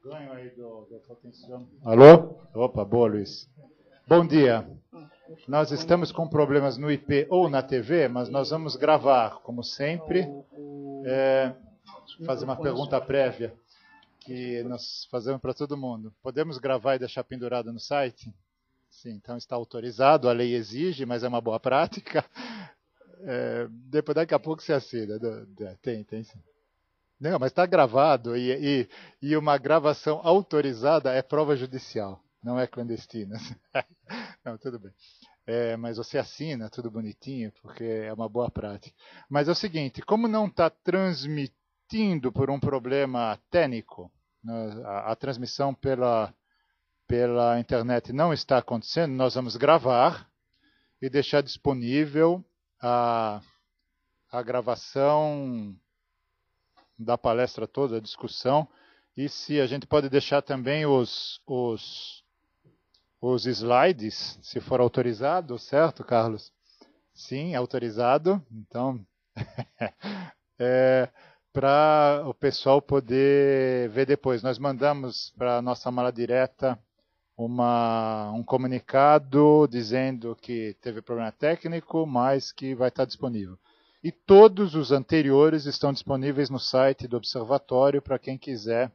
Ganho aí do potenciômetro. Alô? Opa, boa, Luiz. Bom dia. Nós estamos com problemas no IP ou na TV, mas nós vamos gravar, como sempre. Fazer uma pergunta prévia que nós fazemos para todo mundo. Podemos gravar e deixar pendurado no site? Sim, então está autorizado, a lei exige, mas é uma boa prática. Depois, daqui a pouco se assina. Tem sim. Não, mas está gravado e uma gravação autorizada é prova judicial, não é clandestina. Não, tudo bem. Mas você assina, tudo bonitinho, porque é uma boa prática. Mas é o seguinte, como não está transmitindo por um problema técnico, né, a transmissão pela internet não está acontecendo, nós vamos gravar e deixar disponível a gravação da palestra toda, a discussão, e se a gente pode deixar também os slides, se for autorizado, certo, Carlos? Sim, autorizado. Então, para o pessoal poder ver depois. Nós mandamos para a nossa mala direta um comunicado dizendo que teve problema técnico, mas que vai estar disponível. E todos os anteriores estão disponíveis no site do Observatório para quem quiser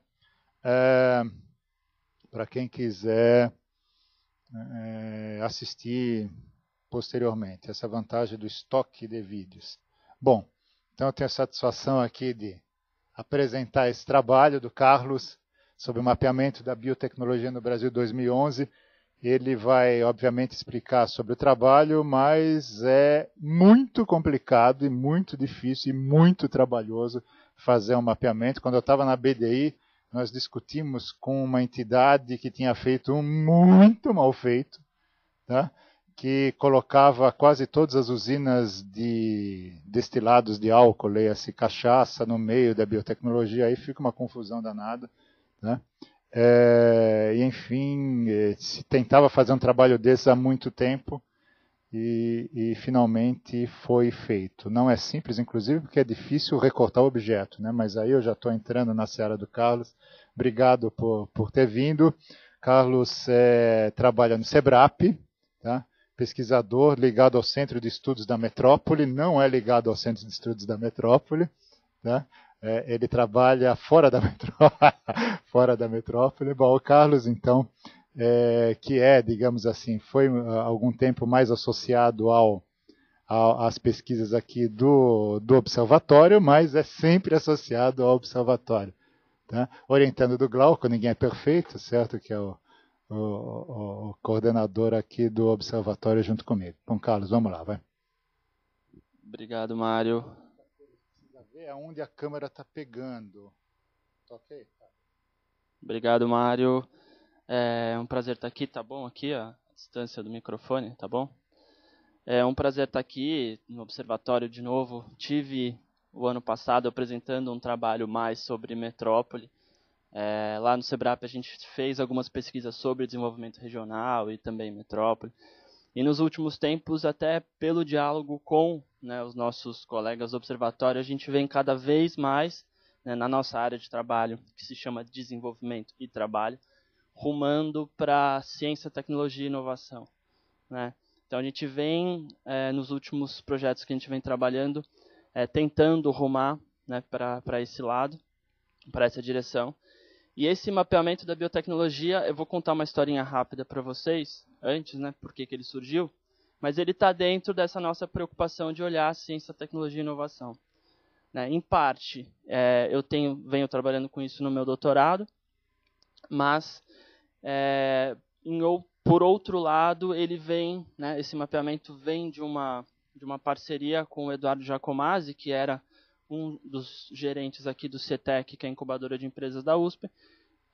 assistir posteriormente. Essa é a vantagem do estoque de vídeos. Bom, então eu tenho a satisfação aqui de apresentar esse trabalho do Carlos sobre o mapeamento da biotecnologia no Brasil 2011. Ele vai, obviamente, explicar sobre o trabalho, mas é muito complicado e muito difícil e muito trabalhoso fazer um mapeamento. Quando eu estava na BDI, nós discutimos com uma entidade que tinha feito um muito mal feito, tá? Que colocava quase todas as usinas de destilados de álcool, leia-se cachaça, no meio da biotecnologia, aí fica uma confusão danada, né? E, enfim, se tentava fazer um trabalho desse há muito tempo e finalmente foi feito. Não é simples, inclusive, porque é difícil recortar o objeto, né? Mas aí eu já estou entrando na seara do Carlos. Obrigado por ter vindo. Carlos trabalha no SEBRAP, tá? Pesquisador ligado ao Centro de Estudos da Metrópole, não é ligado ao Centro de Estudos da Metrópole, tá? Ele trabalha fora da fora da metrópole. Bom, o Carlos, então, que digamos assim, foi há algum tempo mais associado às pesquisas aqui do Observatório, mas é sempre associado ao Observatório. Tá? Orientando do Glauco, ninguém é perfeito, certo? Que é o coordenador aqui do Observatório junto comigo. Bom, Carlos, vamos lá, vai. Obrigado, Mário. Precisa ver aonde a câmera está pegando. Tá ok? Tá. Obrigado, Mário. É um prazer estar aqui, tá bom? Aqui a distância do microfone, tá bom? É um prazer estar aqui no Observatório de novo. Tive o ano passado apresentando um trabalho mais sobre metrópole. Lá no SEBRAP a gente fez algumas pesquisas sobre desenvolvimento regional e também metrópole. E nos últimos tempos, até pelo diálogo com, né, os nossos colegas do Observatório, a gente vem cada vez mais, né, na nossa área de trabalho, que se chama desenvolvimento e trabalho, rumando para ciência, tecnologia e inovação, né? Então a gente vem, nos últimos projetos que a gente vem trabalhando, tentando rumar, né, para esse lado, para essa direção. E esse mapeamento da biotecnologia, eu vou contar uma historinha rápida para vocês, antes, né, por que ele surgiu, mas ele está dentro dessa nossa preocupação de olhar a ciência, tecnologia e inovação. Né? Em parte, eu venho trabalhando com isso no meu doutorado, mas, por outro lado, ele vem, né, esse mapeamento vem de uma parceria com o Eduardo Giacomazzi, que era um dos gerentes aqui do CETEC, que é a incubadora de empresas da USP,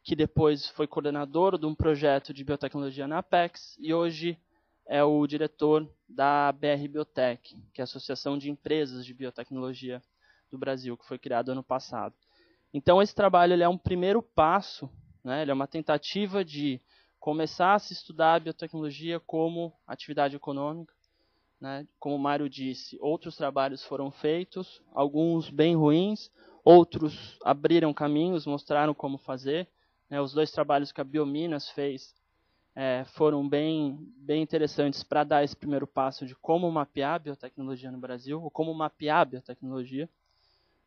que depois foi coordenador de um projeto de biotecnologia na Apex e hoje é o diretor da BR Biotech, que é a Associação de Empresas de Biotecnologia do Brasil, que foi criado ano passado. Então, esse trabalho ele é um primeiro passo, né? Ele é uma tentativa de começar a se estudar a biotecnologia como atividade econômica. Né? Como o Mário disse, outros trabalhos foram feitos, alguns bem ruins, outros abriram caminhos, mostraram como fazer. né, os 2 trabalhos que a Biominas fez foram bem interessantes para dar esse primeiro passo de como mapear a biotecnologia no Brasil, ou como mapear a biotecnologia.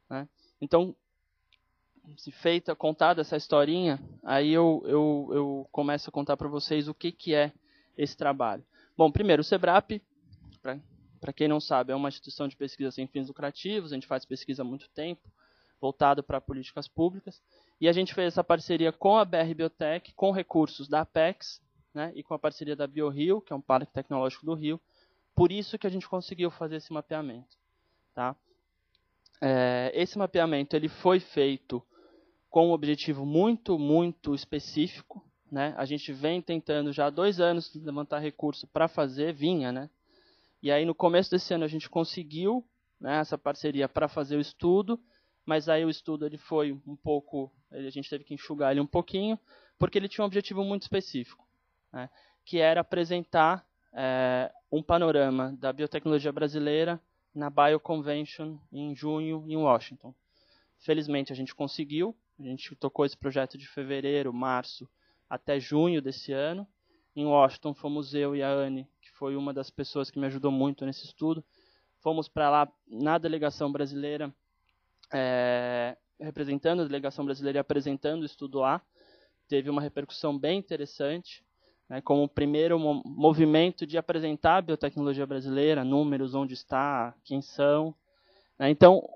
Né? Então, se contada essa historinha, aí eu começo a contar para vocês o que é esse trabalho. Bom, primeiro, o SEBRAP, para quem não sabe, é uma instituição de pesquisa sem fins lucrativos, a gente faz pesquisa há muito tempo, voltado para políticas públicas, e a gente fez essa parceria com a BR Biotech, com recursos da Apex, né, e com a parceria da BioRio, que é um parque tecnológico do Rio, por isso que a gente conseguiu fazer esse mapeamento. Tá? Esse mapeamento ele foi feito com um objetivo muito específico. Né? A gente vem tentando já há 2 anos levantar recurso para fazer, né? E aí no começo desse ano a gente conseguiu, né, essa parceria para fazer o estudo, mas aí o estudo ele foi um pouco, a gente teve que enxugar ele um pouquinho, porque ele tinha um objetivo muito específico, né, que era apresentar um panorama da biotecnologia brasileira na BioConvention em junho em Washington. Felizmente a gente conseguiu, a gente tocou esse projeto de fevereiro, março até junho desse ano. Em Washington fomos eu e a Anne, que foi uma das pessoas que me ajudou muito nesse estudo. Fomos para lá na delegação brasileira, representando a delegação brasileira e apresentando o estudo lá. Teve uma repercussão bem interessante, né, como o primeiro movimento de apresentar a biotecnologia brasileira, números, onde está, quem são. Né. Então,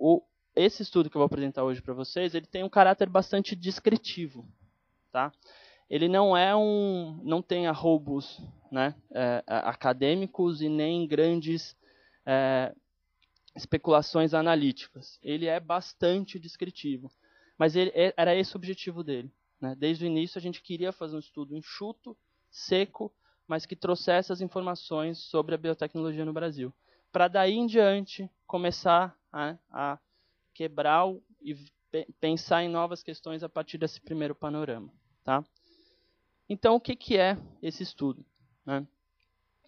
esse estudo que eu vou apresentar hoje para vocês, ele tem um caráter bastante descritivo. Tá? Ele não tem arrobos, né, acadêmicos e nem grandes especulações analíticas. Ele é bastante descritivo, mas era esse o objetivo dele. Né? Desde o início a gente queria fazer um estudo enxuto, seco, mas que trouxesse as informações sobre a biotecnologia no Brasil. Para daí em diante começar a quebrar e pensar em novas questões a partir desse primeiro panorama. Tá? Então, o que é esse estudo? Né?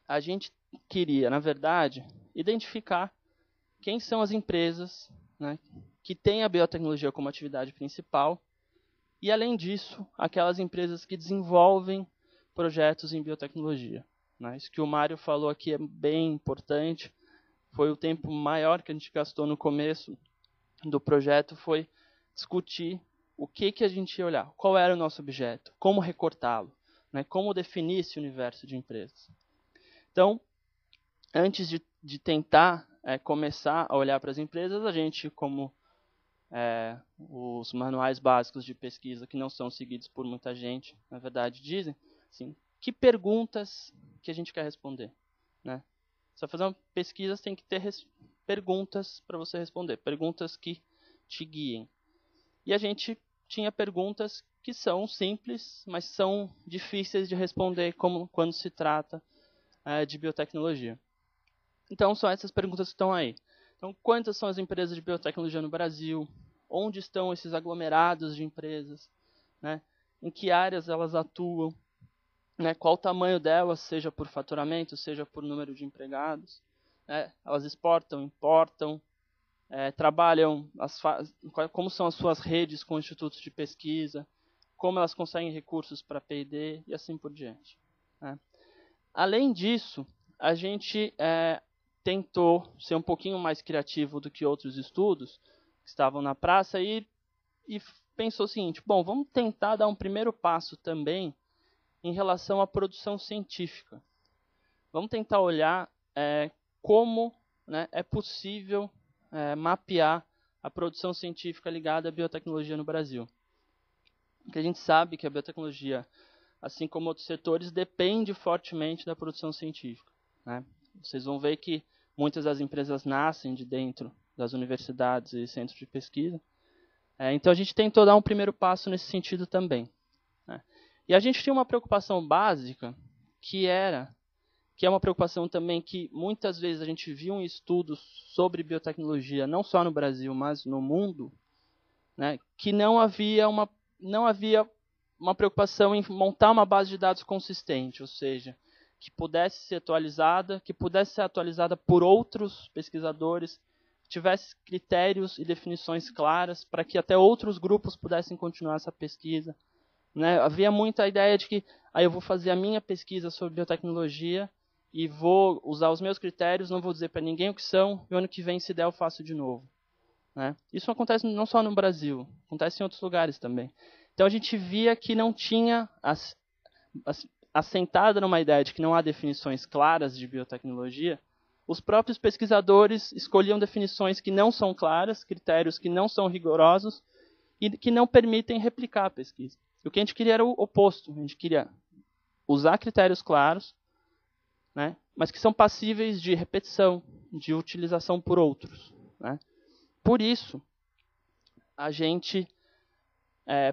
A gente queria, na verdade, identificar quem são as empresas, né, que têm a biotecnologia como atividade principal e, além disso, aquelas empresas que desenvolvem projetos em biotecnologia. Né? Isso que o Mário falou aqui é bem importante. Foi o tempo maior que a gente gastou no começo do projeto, foi discutir o que a gente ia olhar, qual era o nosso objeto, como recortá-lo, né, como definir esse universo de empresas. Então, antes de tentar começar a olhar para as empresas, a gente, como os manuais básicos de pesquisa que não são seguidos por muita gente, na verdade, dizem, assim, que perguntas que a gente quer responder. Né? Se você fazer uma pesquisa, você tem que ter perguntas para você responder, perguntas que te guiem. E a gente tinha perguntas que são simples, mas são difíceis de responder quando se trata de biotecnologia. Então, são essas perguntas que estão aí. Então, quantas são as empresas de biotecnologia no Brasil? Onde estão esses aglomerados de empresas? Né? Em que áreas elas atuam? Né? Qual o tamanho delas, seja por faturamento, seja por número de empregados? Né? Elas exportam, importam, trabalham, como são as suas redes com institutos de pesquisa, como elas conseguem recursos para P&D e assim por diante. Né? Além disso, a gente tentou ser um pouquinho mais criativo do que outros estudos que estavam na praça e pensou o seguinte, bom, vamos tentar dar um primeiro passo também em relação à produção científica. Vamos tentar olhar como, né, é possível mapear a produção científica ligada à biotecnologia no Brasil. Porque a gente sabe que a biotecnologia, assim como outros setores, depende fortemente da produção científica. Né? Vocês vão ver que muitas das empresas nascem de dentro das universidades e centros de pesquisa. Então a gente tentou dar um primeiro passo nesse sentido também. Né? E a gente tinha uma preocupação básica, que é uma preocupação também que muitas vezes a gente viu em estudos sobre biotecnologia, não só no Brasil, mas no mundo, né, que não havia uma preocupação em montar uma base de dados consistente, ou seja, que pudesse ser atualizada por outros pesquisadores, que tivesse critérios e definições claras para que até outros grupos pudessem continuar essa pesquisa, né? Havia muita ideia de que eu vou fazer a minha pesquisa sobre biotecnologia e vou usar os meus critérios, não vou dizer para ninguém o que são, e o ano que vem, se der, eu faço de novo. Né? Isso acontece não só no Brasil, acontece em outros lugares também. Então a gente via que não tinha assentada numa ideia de que não há definições claras de biotecnologia, os próprios pesquisadores escolhiam definições que não são claras, critérios que não são rigorosos e que não permitem replicar a pesquisa. E o que a gente queria era o oposto. A gente queria usar critérios claros, né, mas que são passíveis de repetição, de utilização por outros. Né? Por isso, a gente,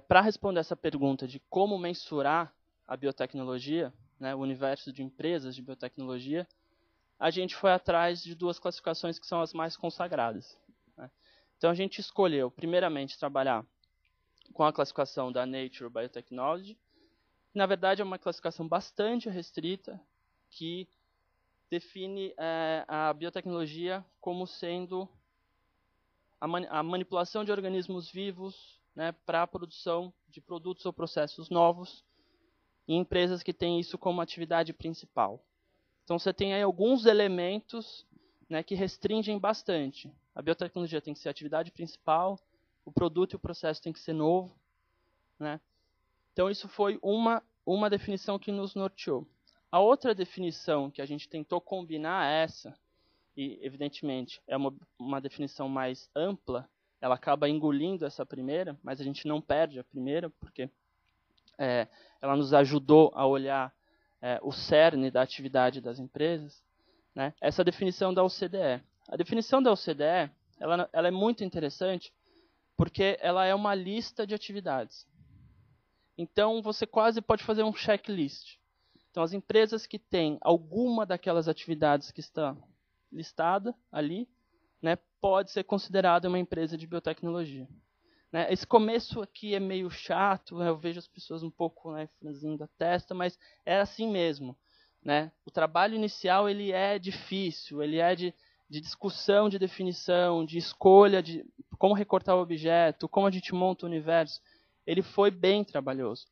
para responder essa pergunta de como mensurar a biotecnologia, né, o universo de empresas de biotecnologia, a gente foi atrás de duas classificações que são as mais consagradas. Né? Então, a gente escolheu, primeiramente, trabalhar com a classificação da Nature Biotechnology, que, na verdade, é uma classificação bastante restrita, que define a biotecnologia como sendo a manipulação de organismos vivos, né, para a produção de produtos ou processos novos em empresas que têm isso como atividade principal. Então, você tem aí alguns elementos, né, que restringem bastante. A biotecnologia tem que ser a atividade principal, o produto e o processo tem que ser novo. Né? Então, isso foi uma definição que nos norteou. A outra definição que a gente tentou combinar essa, e, evidentemente, é uma definição mais ampla, ela acaba engolindo essa primeira, mas a gente não perde a primeira, porque ela nos ajudou a olhar o cerne da atividade das empresas, né? Essa definição da OCDE. A definição da OCDE ela é muito interessante porque ela é uma lista de atividades. Então, você quase pode fazer um checklist. Então, as empresas que têm alguma daquelas atividades que está listada ali, né, pode ser considerada uma empresa de biotecnologia. Né? Esse começo aqui é meio chato, né? Eu vejo as pessoas um pouco, né, franzindo a testa, mas é assim mesmo. Né? O trabalho inicial ele é difícil, ele é de discussão, de definição, de escolha, de como recortar o objeto, como a gente monta o universo. Ele foi bem trabalhoso.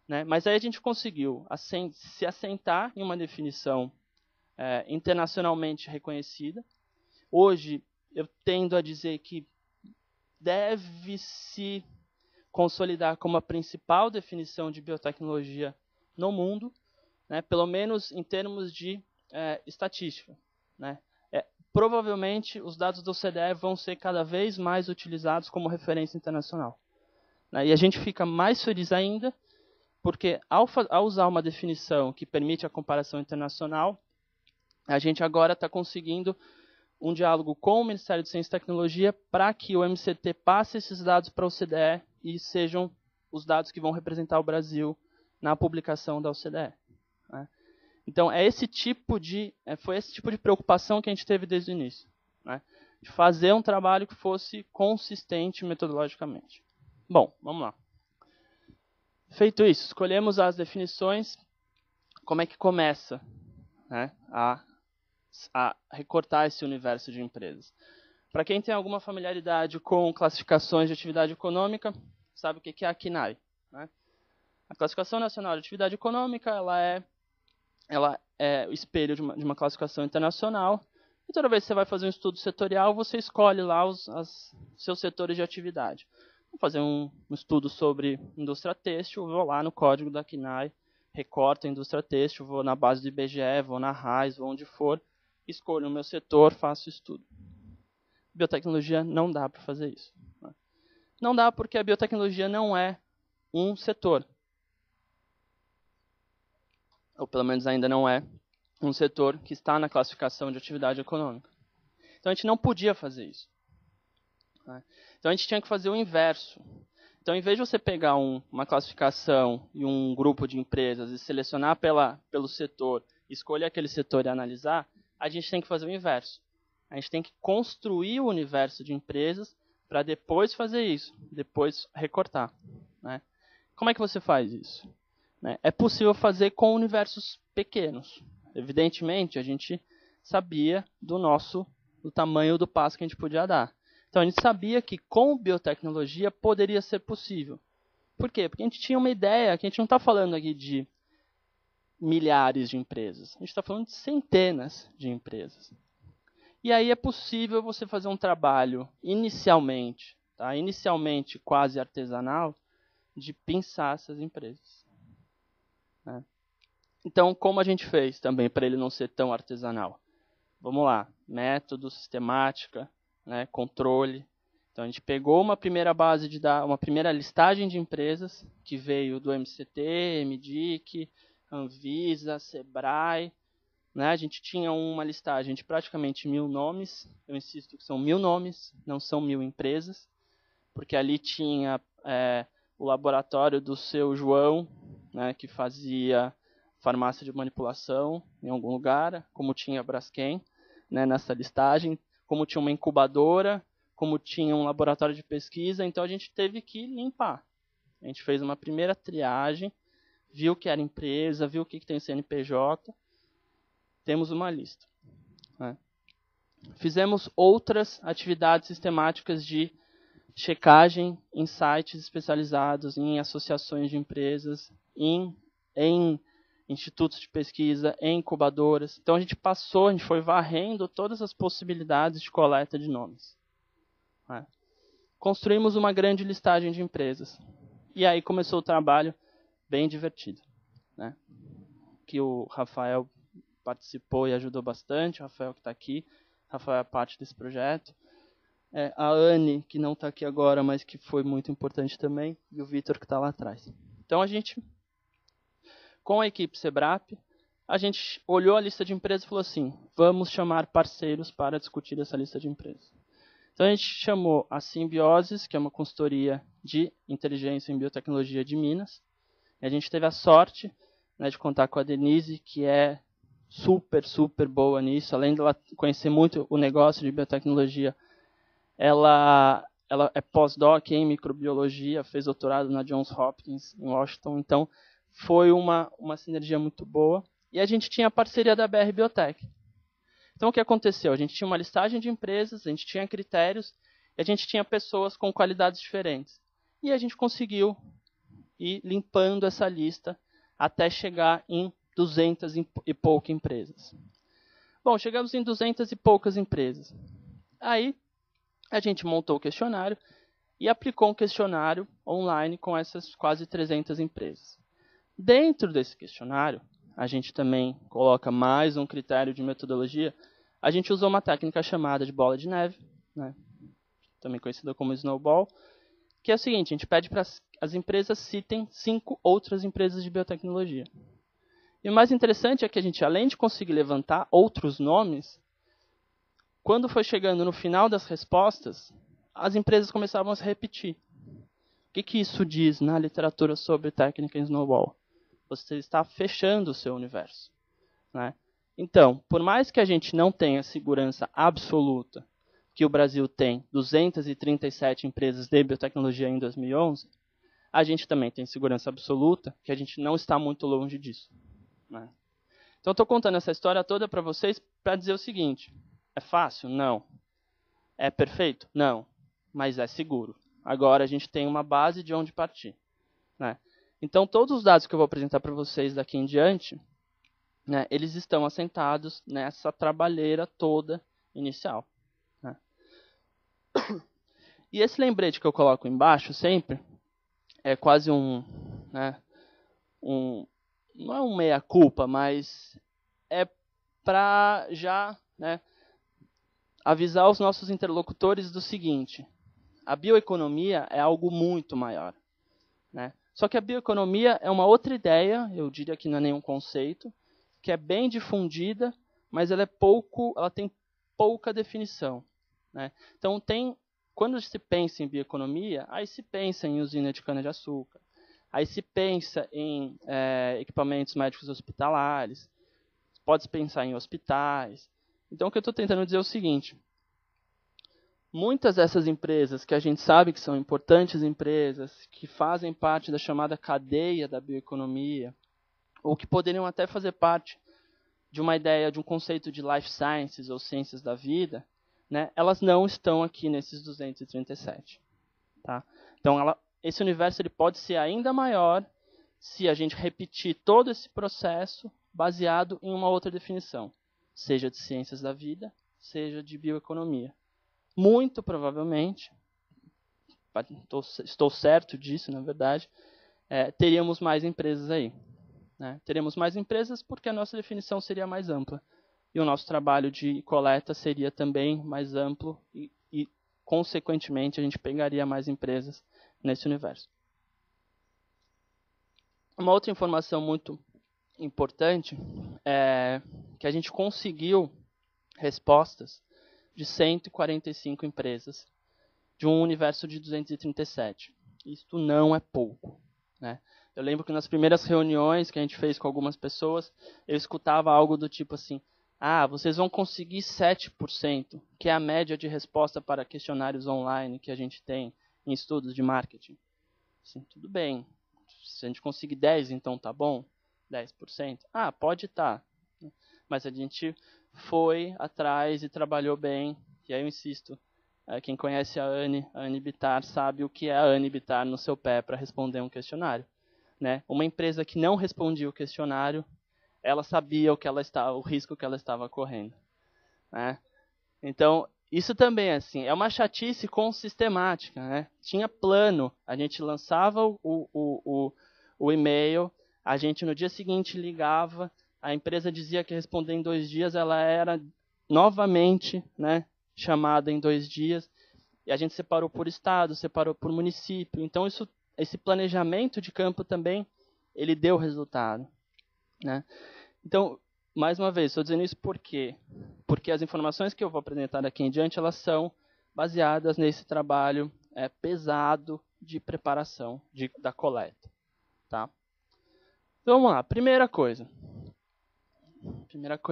Né? Mas aí a gente conseguiu se assentar em uma definição internacionalmente reconhecida. Hoje, eu tendo a dizer que deve se consolidar como a principal definição de biotecnologia no mundo, né, pelo menos em termos de estatística. Né. Provavelmente, os dados do OCDE vão ser cada vez mais utilizados como referência internacional. Né, e a gente fica mais feliz ainda, porque ao usar uma definição que permite a comparação internacional, a gente agora está conseguindo um diálogo com o Ministério de Ciência e Tecnologia para que o MCT passe esses dados para a OCDE e sejam os dados que vão representar o Brasil na publicação da OCDE. Né? Então, foi esse tipo de preocupação que a gente teve desde o início. Né? De fazer um trabalho que fosse consistente metodologicamente. Bom, vamos lá. Feito isso, escolhemos as definições. Como é que começa, né, a recortar esse universo de empresas? Para quem tem alguma familiaridade com classificações de atividade econômica, sabe o que é a CNAE. Né? A Classificação Nacional de Atividade Econômica ela é o espelho de uma classificação internacional. E toda vez que você vai fazer um estudo setorial, você escolhe lá os seus setores de atividade. Vou fazer um estudo sobre indústria têxtil, vou lá no código da CNAE, recorto a indústria têxtil, vou na base do IBGE, vou na RAIS, vou onde for, escolho o meu setor, faço o estudo. Biotecnologia não dá para fazer isso. Né? Não dá porque a biotecnologia não é um setor. Ou pelo menos ainda não é um setor que está na classificação de atividade econômica. Então a gente não podia fazer isso. Né? Então a gente tinha que fazer o inverso. Então, em vez de você pegar uma classificação e um grupo de empresas e selecionar pelo setor, escolher aquele setor e analisar, a gente tem que fazer o inverso. A gente tem que construir o universo de empresas para depois fazer isso, depois recortar. Né? Como é que você faz isso? Né? É possível fazer com universos pequenos. Evidentemente, a gente sabia do tamanho do passo que a gente podia dar. Então, a gente sabia que com biotecnologia poderia ser possível. Por quê? Porque a gente tinha uma ideia que a gente não está falando aqui de milhares de empresas. A gente está falando de centenas de empresas. E aí é possível você fazer um trabalho inicialmente, tá? Inicialmente quase artesanal, de pensar essas empresas. Né? Então, como a gente fez também para ele não ser tão artesanal? Vamos lá, método, sistemática, né, controle. Então a gente pegou uma primeira base uma primeira listagem de empresas que veio do MCT, MDIC, Anvisa, Sebrae. Né? A gente tinha uma listagem de praticamente 1000 nomes. Eu insisto que são 1000 nomes, não são 1000 empresas, porque ali tinha o laboratório do seu João, né, que fazia farmácia de manipulação em algum lugar, como tinha a Braskem, né, nessa listagem, como tinha uma incubadora, como tinha um laboratório de pesquisa, então a gente teve que limpar. A gente fez uma primeira triagem, viu que era empresa, viu o que tem CNPJ, temos uma lista. Né? Fizemos outras atividades sistemáticas de checagem em sites especializados, em associações de empresas, em institutos de pesquisa, em incubadoras. Então a gente foi varrendo todas as possibilidades de coleta de nomes. Né? Construímos uma grande listagem de empresas. E aí começou o trabalho bem divertido. Né? Que o Rafael participou e ajudou bastante, o Rafael que está aqui, o Rafael é parte desse projeto. A Anne, que não está aqui agora, mas que foi muito importante também, e o Vitor, que está lá atrás. Então, a gente, com a equipe Sebrap, a gente olhou a lista de empresas e falou assim, vamos chamar parceiros para discutir essa lista de empresas. Então, a gente chamou a Simbioses, que é uma consultoria de inteligência em biotecnologia de Minas. E a gente teve a sorte, né, de contar com a Denise, que é super, super boa nisso. Além de ela conhecer muito o negócio de biotecnologia, ela é pós-doc em microbiologia, fez doutorado na Johns Hopkins, em Washington. Então, foi uma sinergia muito boa. E a gente tinha a parceria da BR Biotech. Então, o que aconteceu? A gente tinha uma listagem de empresas, a gente tinha critérios, e a gente tinha pessoas com qualidades diferentes. E a gente conseguiu ir limpando essa lista até chegar em 200 e poucas empresas. Bom, chegamos em 200 e poucas empresas. Aí, a gente montou o questionário e aplicou um questionário online com essas quase 300 empresas. Dentro desse questionário, a gente também coloca mais um critério de metodologia. A gente usou uma técnica chamada de bola de neve, né, também conhecida como snowball, que é o seguinte, a gente pede para as empresas citem 5 outras empresas de biotecnologia. E o mais interessante é que a gente, além de conseguir levantar outros nomes, quando foi chegando no final das respostas, as empresas começavam a se repetir. O que isso diz na literatura sobre técnica em snowball? Você está fechando o seu universo. Né? Então, por mais que a gente não tenha segurança absoluta que o Brasil tem 237 empresas de biotecnologia em 2011, a gente também tem segurança absoluta que a gente não está muito longe disso. Né? Então, estou contando essa história toda para vocês para dizer o seguinte. É fácil? Não. É perfeito? Não. Mas é seguro. Agora a gente tem uma base de onde partir. Né? Então, todos os dados que eu vou apresentar para vocês daqui em diante, né, eles estão assentados nessa trabalheira toda inicial. Né? E esse lembrete que eu coloco embaixo sempre é quase né, não é um meia-culpa, mas é para já, né, avisar os nossos interlocutores do seguinte: a bioeconomia é algo muito maior. Né? Só que a bioeconomia é uma outra ideia, eu diria que não é nenhum conceito, que é bem difundida, mas ela tem pouca definição. Né? Então, quando se pensa em bioeconomia, aí se pensa em usina de cana-de-açúcar, aí se pensa em equipamentos médicos hospitalares, pode-se pensar em hospitais. Então, o que eu estou tentando dizer é o seguinte: muitas dessas empresas que a gente sabe que são importantes empresas, que fazem parte da chamada cadeia da bioeconomia, ou que poderiam até fazer parte de uma ideia, de um conceito de life sciences ou ciências da vida, né, elas não estão aqui nesses 237. Tá? Então, esse universo ele pode ser ainda maior se a gente repetir todo esse processo baseado em uma outra definição, seja de ciências da vida, seja de bioeconomia. Muito provavelmente, estou certo disso, na verdade, teríamos mais empresas aí. Né? Teremos mais empresas porque a nossa definição seria mais ampla. E o nosso trabalho de coleta seria também mais amplo e consequentemente, a gente pegaria mais empresas nesse universo. Uma outra informação muito importante é que a gente conseguiu respostas de 145 empresas de um universo de 237. Isto não é pouco. Né? Eu lembro que nas primeiras reuniões que a gente fez com algumas pessoas, eu escutava algo do tipo assim, vocês vão conseguir 7%, que é a média de resposta para questionários online que a gente tem em estudos de marketing. Assim, tudo bem. Se a gente conseguir 10%, então tá bom? 10%? Pode estar. Mas a gente foi atrás e trabalhou bem. E aí eu insisto, quem conhece a Anne Bittar, sabe o que é a Anne Bittar no seu pé para responder um questionário. Né? Uma empresa que não respondia o questionário, ela sabia o risco que ela estava correndo. Né? Então, isso também assim, é uma chatice com sistemática. Né? Tinha plano, a gente lançava o e-mail, a gente no dia seguinte ligava, a empresa dizia que ia responder em 2 dias, ela era novamente, né, chamada em 2 dias, e a gente separou por estado, separou por município. Então, esse planejamento de campo também, ele deu resultado. Né? Então, mais uma vez, estou dizendo isso por quê? Porque as informações que eu vou apresentar daqui em diante, elas são baseadas nesse trabalho pesado de preparação da coleta. Tá? Então, vamos lá. Primeira coisa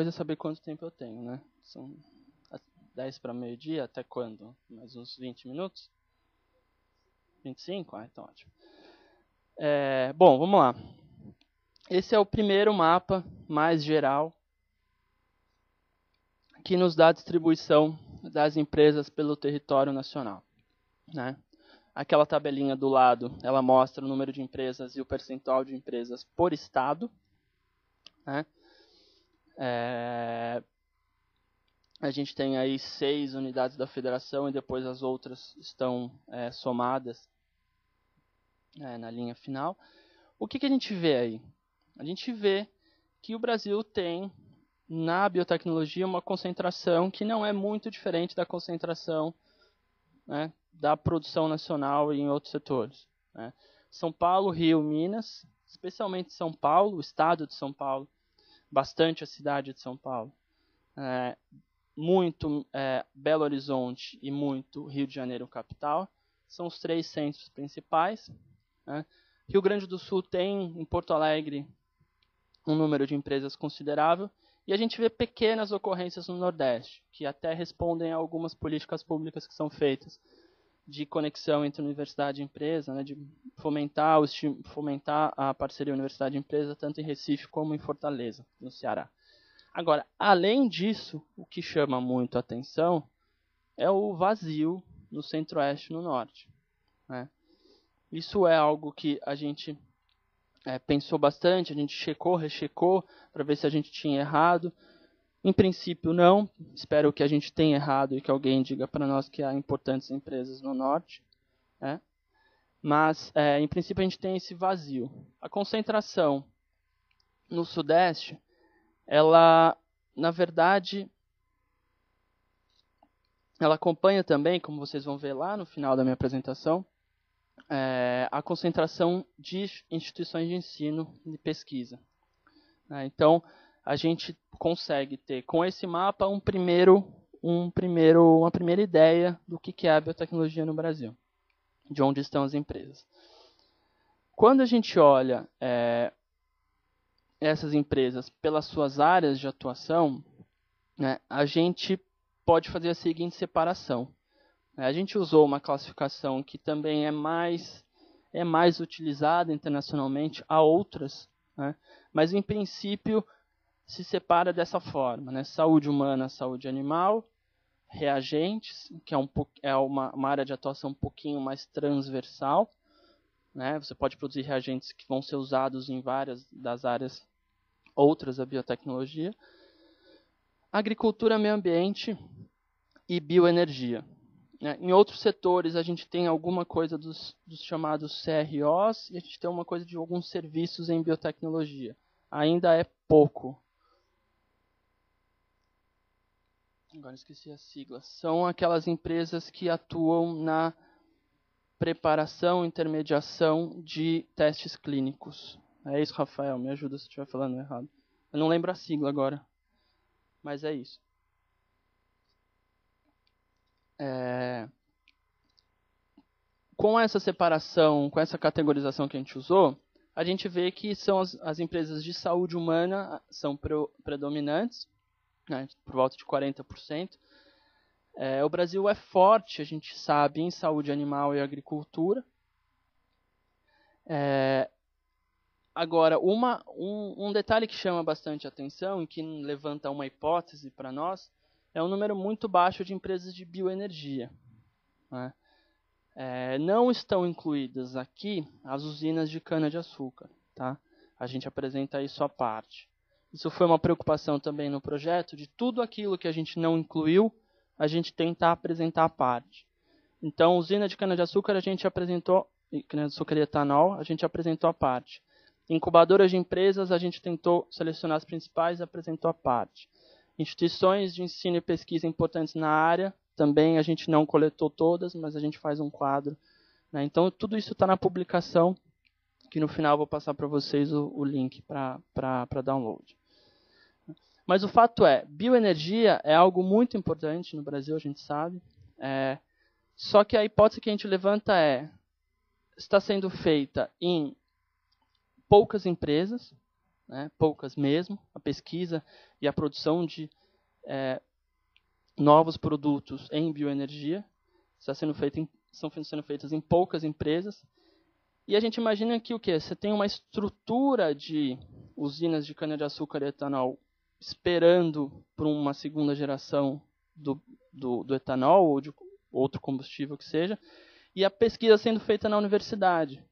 é saber quanto tempo eu tenho. Né? São 10 para meio-dia, até quando? Mais uns 20 minutos? 25? Então ótimo. Bom, vamos lá. Esse é o primeiro mapa mais geral que nos dá a distribuição das empresas pelo território nacional. Né? Aquela tabelinha do lado, ela mostra o número de empresas e o percentual de empresas por estado. Né? A gente tem aí 6 unidades da federação e depois as outras estão somadas na linha final. O que a gente vê aí? A gente vê que o Brasil tem, na biotecnologia, uma concentração que não é muito diferente da concentração, né, da produção nacional e em outros setores. Né? São Paulo, Rio, Minas, especialmente São Paulo, o estado de São Paulo, bastante a cidade de São Paulo, muito Belo Horizonte e muito Rio de Janeiro, capital, são os 3 centros principais. Né? Rio Grande do Sul tem, em Porto Alegre, um número de empresas considerável, e a gente vê pequenas ocorrências no Nordeste, que até respondem a algumas políticas públicas que são feitas de conexão entre universidade e empresa, né, de fomentar a parceria universidade e empresa, tanto em Recife como em Fortaleza, no Ceará. Agora, além disso, o que chama muito a atenção é o vazio no Centro-Oeste e no Norte. Né? Isso é algo que a gente pensou bastante, a gente checou, rechecou, para ver se a gente tinha errado. Em princípio, não. Espero que a gente tenha errado e que alguém diga para nós que há importantes empresas no Norte. Né? Mas, em princípio, a gente tem esse vazio. A concentração no Sudeste, ela, na verdade, ela acompanha também, como vocês vão ver lá no final da minha apresentação, a concentração de instituições de ensino e pesquisa. Então, a gente consegue ter, com esse mapa, uma primeira ideia do que é a biotecnologia no Brasil, de onde estão as empresas. Quando a gente olha essas empresas pelas suas áreas de atuação, né, a gente pode fazer a seguinte separação. A gente usou uma classificação que também é mais utilizada internacionalmente, há outras, né? Mas em princípio se separa dessa forma, né? Saúde humana, saúde animal, reagentes, que é uma área de atuação um pouquinho mais transversal, né? Você pode produzir reagentes que vão ser usados em várias das áreas outras da biotecnologia. Agricultura, meio ambiente e bioenergia. Em outros setores, a gente tem alguma coisa dos chamados CROs e a gente tem uma coisa de alguns serviços em biotecnologia. Ainda é pouco. Agora esqueci a sigla. São aquelas empresas que atuam na preparação e intermediação de testes clínicos. É isso, Rafael, me ajuda se eu estiver falando errado. Eu não lembro a sigla agora, mas é isso. Com essa separação, com essa categorização que a gente usou, a gente vê que são as empresas de saúde humana são predominantes, né, por volta de 40%. O Brasil é forte, a gente sabe, em saúde animal e agricultura. Agora, um detalhe que chama bastante atenção e que levanta uma hipótese para nós é um número muito baixo de empresas de bioenergia, né? Não estão incluídas aqui as usinas de cana-de-açúcar, tá? A gente apresenta isso à parte. Isso foi uma preocupação também no projeto, de tudo aquilo que a gente não incluiu, a gente tentar apresentar à parte. Então, usina de cana-de-açúcar a gente apresentou, cana-de-açúcar e etanol, a gente apresentou à parte. Incubadoras de empresas, a gente tentou selecionar as principais e apresentou à parte. Instituições de ensino e pesquisa importantes na área, também a gente não coletou todas, mas a gente faz um quadro, né? Então, tudo isso está na publicação, que no final eu vou passar para vocês o link para download. Mas o fato é, bioenergia é algo muito importante no Brasil, a gente sabe. Só que a hipótese que a gente levanta está sendo feita em poucas empresas, né, poucas mesmo, a pesquisa e a produção de novos produtos em bioenergia estão sendo feitas em poucas empresas. E a gente imagina que o quê? Você tem uma estrutura de usinas de cana-de-açúcar e etanol esperando por uma segunda geração do etanol ou de outro combustível que seja, e a pesquisa sendo feita na universidade.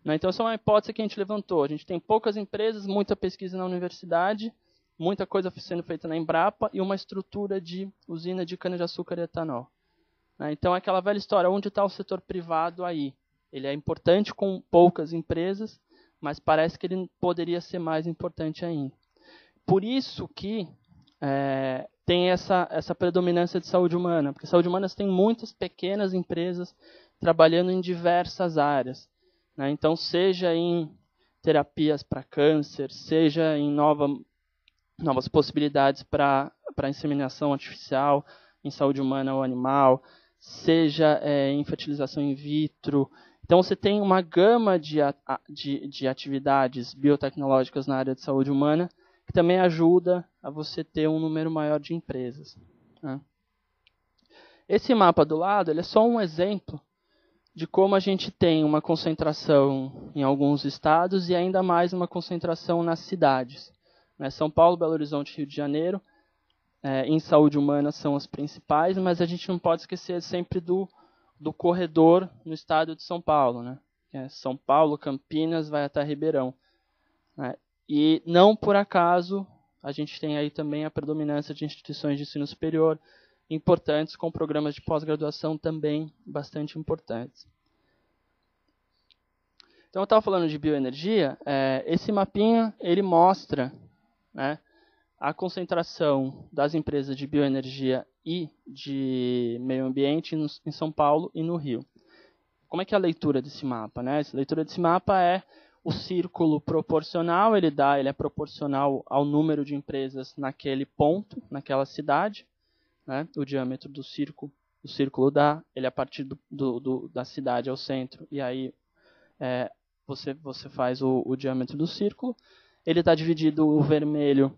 Então, essa é uma hipótese que a gente levantou. A gente tem poucas empresas, muita pesquisa na universidade, muita coisa sendo feita na Embrapa e uma estrutura de usina de cana-de-açúcar e etanol. Então, é aquela velha história, onde está o setor privado aí? Ele é importante com poucas empresas, mas parece que ele poderia ser mais importante ainda. Por isso que tem essa predominância de saúde humana, porque saúde humana tem muitas pequenas empresas trabalhando em diversas áreas. Então, seja em terapias para câncer, seja em novas possibilidades para inseminação artificial em saúde humana ou animal, seja em fertilização in vitro. Então, você tem uma gama de atividades biotecnológicas na área de saúde humana que também ajuda a você ter um número maior de empresas. Esse mapa do lado ele é só um exemplo de como a gente tem uma concentração em alguns estados e ainda mais uma concentração nas cidades. São Paulo, Belo Horizonte, Rio de Janeiro, em saúde humana são as principais, mas a gente não pode esquecer sempre do corredor no estado de São Paulo, né? Que é São Paulo, Campinas, vai até Ribeirão. E não por acaso a gente tem aí também a predominância de instituições de ensino superior importantes, com programas de pós-graduação também bastante importantes. Então, eu estava falando de bioenergia, esse mapinha ele mostra, né, a concentração das empresas de bioenergia e de meio ambiente em São Paulo e no Rio. Como é que é a leitura desse mapa? A leitura desse mapa é o círculo proporcional, ele é proporcional ao número de empresas naquele ponto, naquela cidade. O diâmetro do círculo ele é a partir da cidade ao centro, e aí você faz o diâmetro do círculo. Ele está dividido o vermelho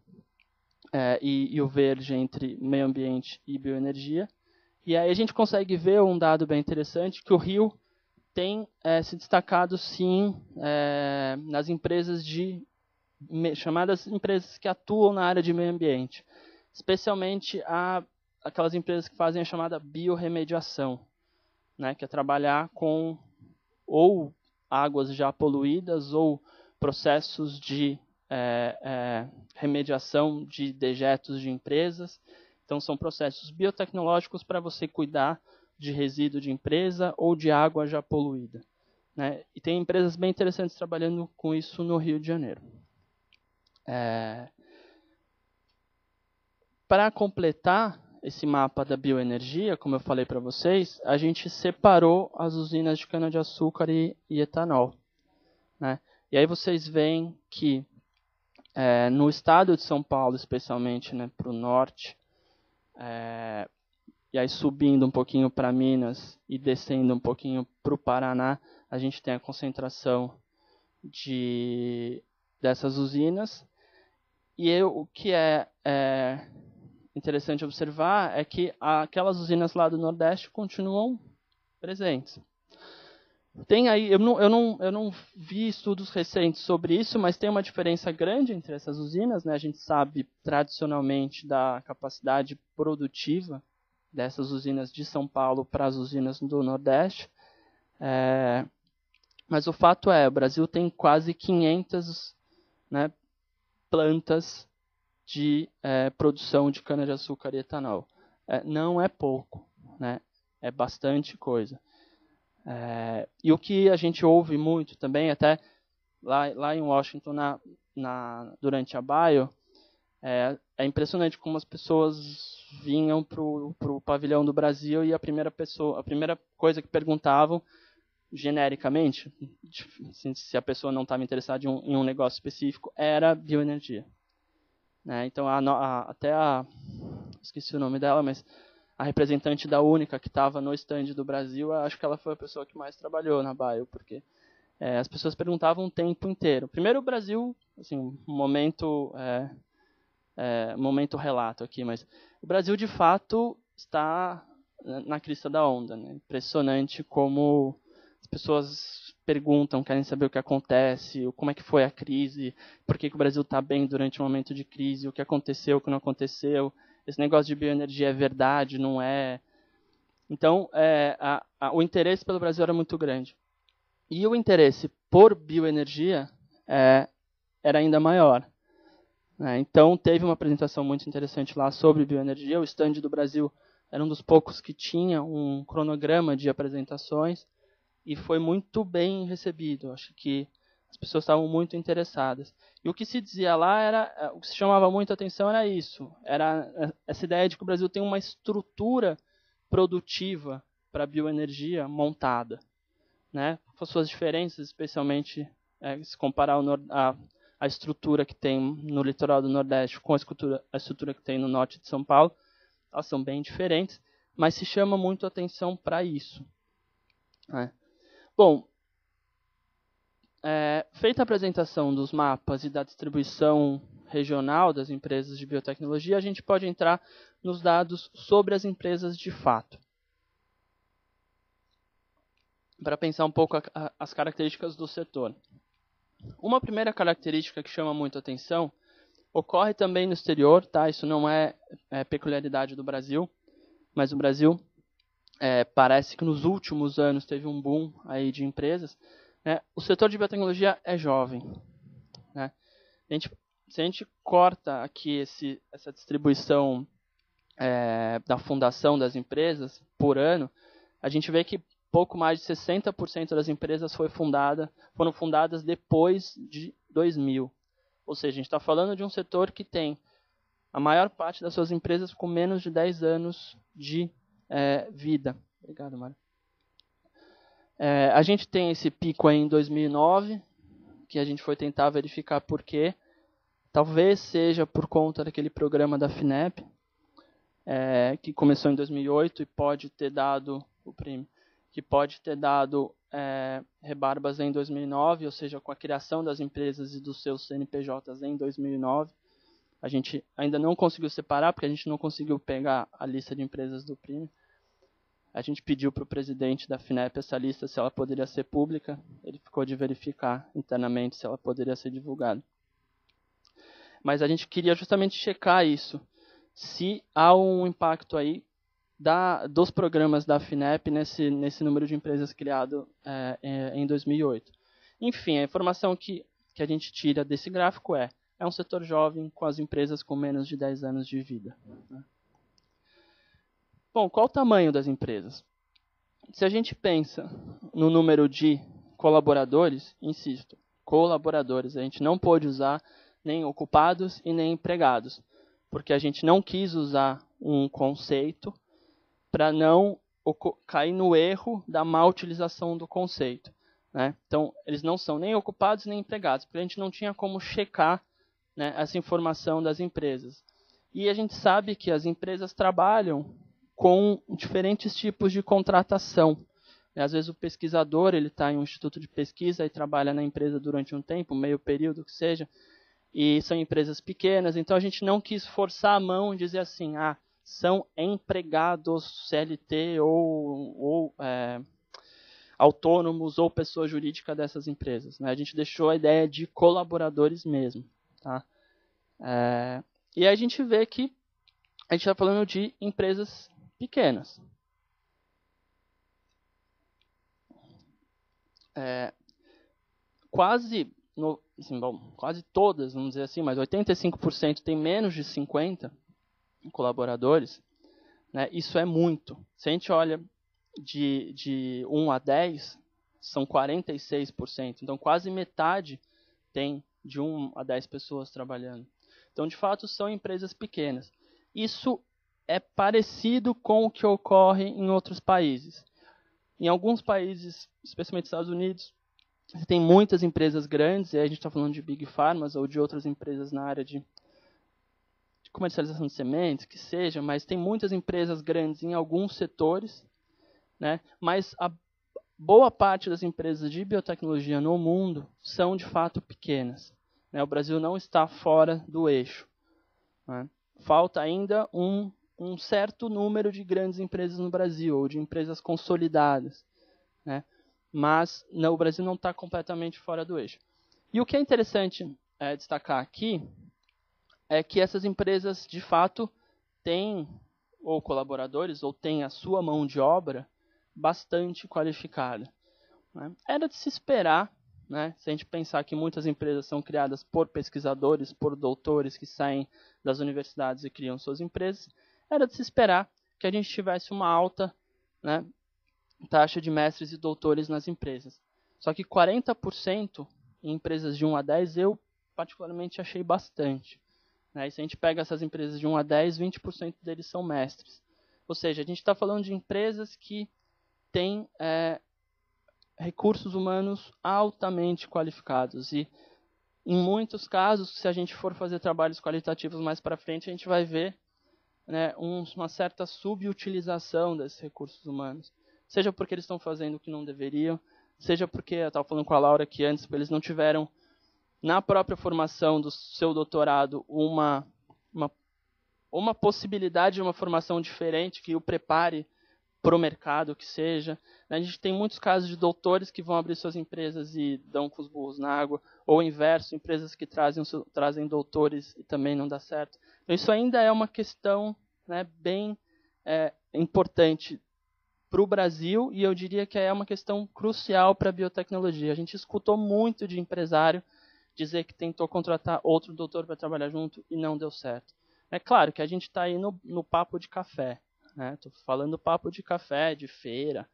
e o verde entre meio ambiente e bioenergia. E aí a gente consegue ver um dado bem interessante, que o Rio tem se destacado, sim, nas empresas chamadas empresas que atuam na área de meio ambiente, especialmente aquelas empresas que fazem a chamada biorremediação, que é trabalhar com ou águas já poluídas ou processos de remediação de dejetos de empresas. Então, são processos biotecnológicos para você cuidar de resíduo de empresa ou de água já poluída, né? E tem empresas bem interessantes trabalhando com isso no Rio de Janeiro. Para completar esse mapa da bioenergia, como eu falei para vocês, a gente separou as usinas de cana-de-açúcar e etanol, né? E aí vocês veem que no estado de São Paulo, especialmente, né, para o norte, e aí subindo um pouquinho para Minas e descendo um pouquinho para o Paraná, a gente tem a concentração dessas usinas. E o que é interessante observar é que aquelas usinas lá do Nordeste continuam presentes. Tem aí, eu não vi estudos recentes sobre isso, mas tem uma diferença grande entre essas usinas, né? A gente sabe tradicionalmente da capacidade produtiva dessas usinas de São Paulo para as usinas do Nordeste. Mas o fato o Brasil tem quase 500, né, plantas de produção de cana-de-açúcar e etanol. Não é pouco, né? É bastante coisa. E o que a gente ouve muito também, até lá em Washington, durante a Bio, é impressionante como as pessoas vinham para o pavilhão do Brasil e a primeira coisa que perguntavam, genericamente, se a pessoa não estava interessada em um negócio específico, era bioenergia. Né? Então, esqueci o nome dela, mas a representante da Única, que estava no stand do Brasil, acho que ela foi a pessoa que mais trabalhou na Bio, porque as pessoas perguntavam o tempo inteiro. Primeiro, o Brasil, assim, momento relato aqui, mas o Brasil, de fato, está na crista da onda. Né? Impressionante como as pessoas perguntam, querem saber o que acontece, como é que foi a crise, por que o Brasil está bem durante um momento de crise, o que aconteceu, o que não aconteceu. Esse negócio de bioenergia é verdade, não é? Então, o interesse pelo Brasil era muito grande. E o interesse por bioenergia era ainda maior. Então, teve uma apresentação muito interessante lá sobre bioenergia. O stand do Brasil era um dos poucos que tinha um cronograma de apresentações e foi muito bem recebido. Acho que as pessoas estavam muito interessadas. E o que se dizia lá o que se chamava muito a atenção era isso. Era essa ideia de que o Brasil tem uma estrutura produtiva para bioenergia montada, né? Com suas diferenças, especialmente se comparar a estrutura que tem no litoral do Nordeste com a estrutura que tem no norte de São Paulo, elas são bem diferentes, mas se chama muito a atenção para isso. Bom, feita a apresentação dos mapas e da distribuição regional das empresas de biotecnologia, a gente pode entrar nos dados sobre as empresas de fato. Para pensar um pouco as características do setor. Uma primeira característica que chama muito a atenção ocorre também no exterior, tá? Isso não é peculiaridade do Brasil, mas o Brasil parece que nos últimos anos teve um boom aí de empresas. Né? O setor de biotecnologia é jovem. Né? Se a gente corta aqui essa distribuição da fundação das empresas por ano, a gente vê que pouco mais de 60% das empresas foram fundadas depois de 2000. Ou seja, a gente está falando de um setor que tem a maior parte das suas empresas com menos de 10 anos de vida. Obrigado, Mário. A gente tem esse pico aí em 2009, que a gente foi tentar verificar por quê. Talvez seja por conta daquele programa da FINEP, que começou em 2008 e pode ter dado rebarbas em 2009, ou seja, com a criação das empresas e dos seus CNPJs em 2009. A gente ainda não conseguiu separar, porque a gente não conseguiu pegar a lista de empresas do PRIME. A gente pediu para o presidente da FINEP essa lista, se ela poderia ser pública. Ele ficou de verificar internamente se ela poderia ser divulgada. Mas a gente queria justamente checar isso. Se há um impacto aí dos programas da FINEP nesse número de empresas criado em 2008. Enfim, a informação que a gente tira desse gráfico é um setor jovem com as empresas com menos de 10 anos de vida. Bom, qual o tamanho das empresas? Se a gente pensa no número de colaboradores, insisto, colaboradores, a gente não pode usar nem ocupados e nem empregados, porque a gente não quis usar um conceito para não cair no erro da má utilização do conceito. Né? Então, eles não são nem ocupados nem empregados, porque a gente não tinha como checar, né, essa informação das empresas. E a gente sabe que as empresas trabalham com diferentes tipos de contratação. Às vezes o pesquisador está em um instituto de pesquisa e trabalha na empresa durante um tempo, meio período que seja, e são empresas pequenas, então a gente não quis forçar a mão e dizer assim, são empregados CLT ou autônomos ou pessoa jurídica dessas empresas. Né? A gente deixou a ideia de colaboradores mesmo. Tá? E aí a gente vê que a gente está falando de empresas pequenas. Quase todas, vamos dizer assim, mas 85% tem menos de 50 colaboradores. Né? Isso é muito. Se a gente olha de 1 a 10, são 46%. Então, quase metade tem de 1 a 10 pessoas trabalhando. Então, de fato, são empresas pequenas. Isso é parecido com o que ocorre em outros países. Em alguns países, especialmente Estados Unidos, você tem muitas empresas grandes, e aí a gente está falando de Big Pharmas ou de outras empresas na área de comercialização de sementes, que seja, mas tem muitas empresas grandes em alguns setores, né? Mas a boa parte das empresas de biotecnologia no mundo são, de fato, pequenas. Né? O Brasil não está fora do eixo. Né? Falta ainda um certo número de grandes empresas no Brasil, ou de empresas consolidadas. Né? Mas o Brasil não está completamente fora do eixo. E o que é interessante destacar aqui é que essas empresas, de fato, têm ou colaboradores, ou têm a sua mão de obra bastante qualificada. Né? Era de se esperar, né? Se a gente pensar que muitas empresas são criadas por pesquisadores, por doutores que saem das universidades e criam suas empresas, era de se esperar que a gente tivesse uma alta, né, taxa de mestres e doutores nas empresas. Só que 40% em empresas de 1 a 10 eu particularmente achei bastante. Né? E se a gente pega essas empresas de 1 a 10, 20% deles são mestres. Ou seja, a gente está falando de empresas que têm recursos humanos altamente qualificados. E, em muitos casos, se a gente for fazer trabalhos qualitativos mais para frente, a gente vai ver, né, uma certa subutilização desses recursos humanos. Seja porque eles estão fazendo o que não deveriam, seja porque, eu estava falando com a Laura aqui antes, eles não tiveram, na própria formação do seu doutorado, uma possibilidade de uma formação diferente que o prepare para o mercado, que seja. A gente tem muitos casos de doutores que vão abrir suas empresas e dão com os burros na água, ou o inverso, empresas que trazem doutores e também não dá certo. Então, isso ainda é uma questão, né, bem importante para o Brasil, e eu diria que é uma questão crucial para a biotecnologia. A gente escutou muito de empresário dizer que tentou contratar outro doutor para trabalhar junto e não deu certo. É claro que a gente está aí no papo de café. Estou falando papo de café, de feira. A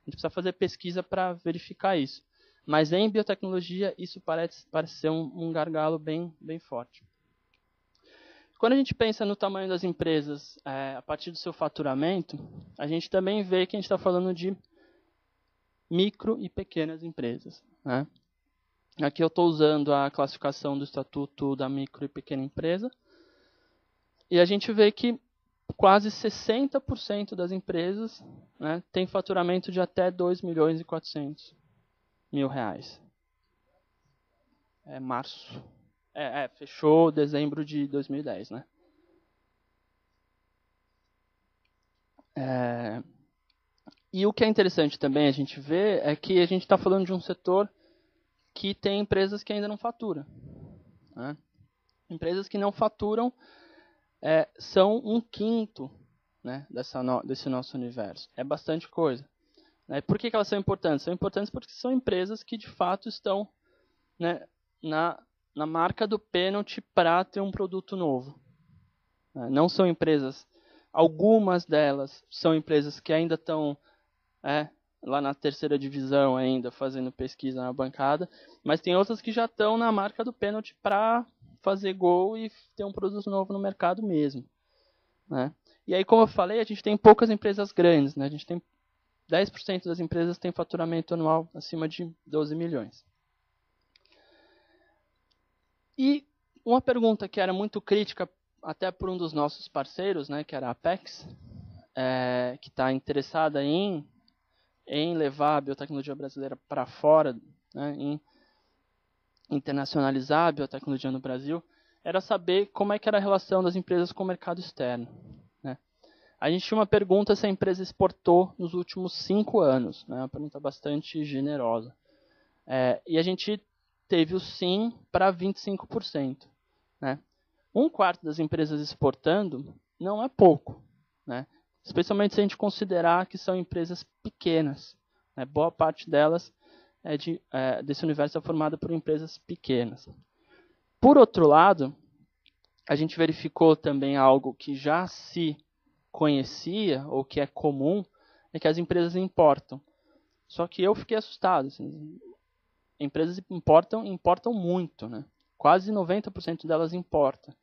gente precisa fazer pesquisa para verificar isso. Mas em biotecnologia, isso parece ser um gargalo bem forte. Quando a gente pensa no tamanho das empresas a partir do seu faturamento, a gente também vê que a gente está falando de micro e pequenas empresas. Né? Aqui eu estou usando a classificação do Estatuto da Micro e Pequena Empresa. E a gente vê que quase 60% das empresas, né, tem faturamento de até 2.400.000 reais. É março. Fechou dezembro de 2010, né? E o que é interessante também a gente ver é que a gente está falando de um setor que tem empresas que ainda não faturam. Né? Empresas que não faturam são 1/5, né, desse nosso universo. É bastante coisa. Né? Por que elas são importantes? São importantes porque são empresas que, de fato, estão né, na marca do pênalti para ter um produto novo. Não são empresas, algumas delas são empresas que ainda estão lá na terceira divisão ainda, fazendo pesquisa na bancada, mas tem outras que já estão na marca do pênalti para fazer gol e ter um produto novo no mercado mesmo. Né? E aí, como eu falei, a gente tem poucas empresas grandes, né? A gente tem 10% das empresas têm faturamento anual acima de 12 milhões. E uma pergunta que era muito crítica até por um dos nossos parceiros, né, que era a Apex, que está interessada em levar a biotecnologia brasileira para fora, né, em internacionalizar a biotecnologia no Brasil, era saber como é que era a relação das empresas com o mercado externo. Né? A gente tinha uma pergunta se a empresa exportou nos últimos 5 anos, né, uma pergunta bastante generosa. E a gente teve o sim para 25%. Né? 1/4 das empresas exportando não é pouco, né? Especialmente se a gente considerar que são empresas pequenas. Né? Boa parte delas desse universo é formada por empresas pequenas. Por outro lado, a gente verificou também algo que já se conhecia, ou que é comum, é que as empresas importam. Só que eu fiquei assustado. Assim, empresas importam muito, né? Quase 90% delas importam.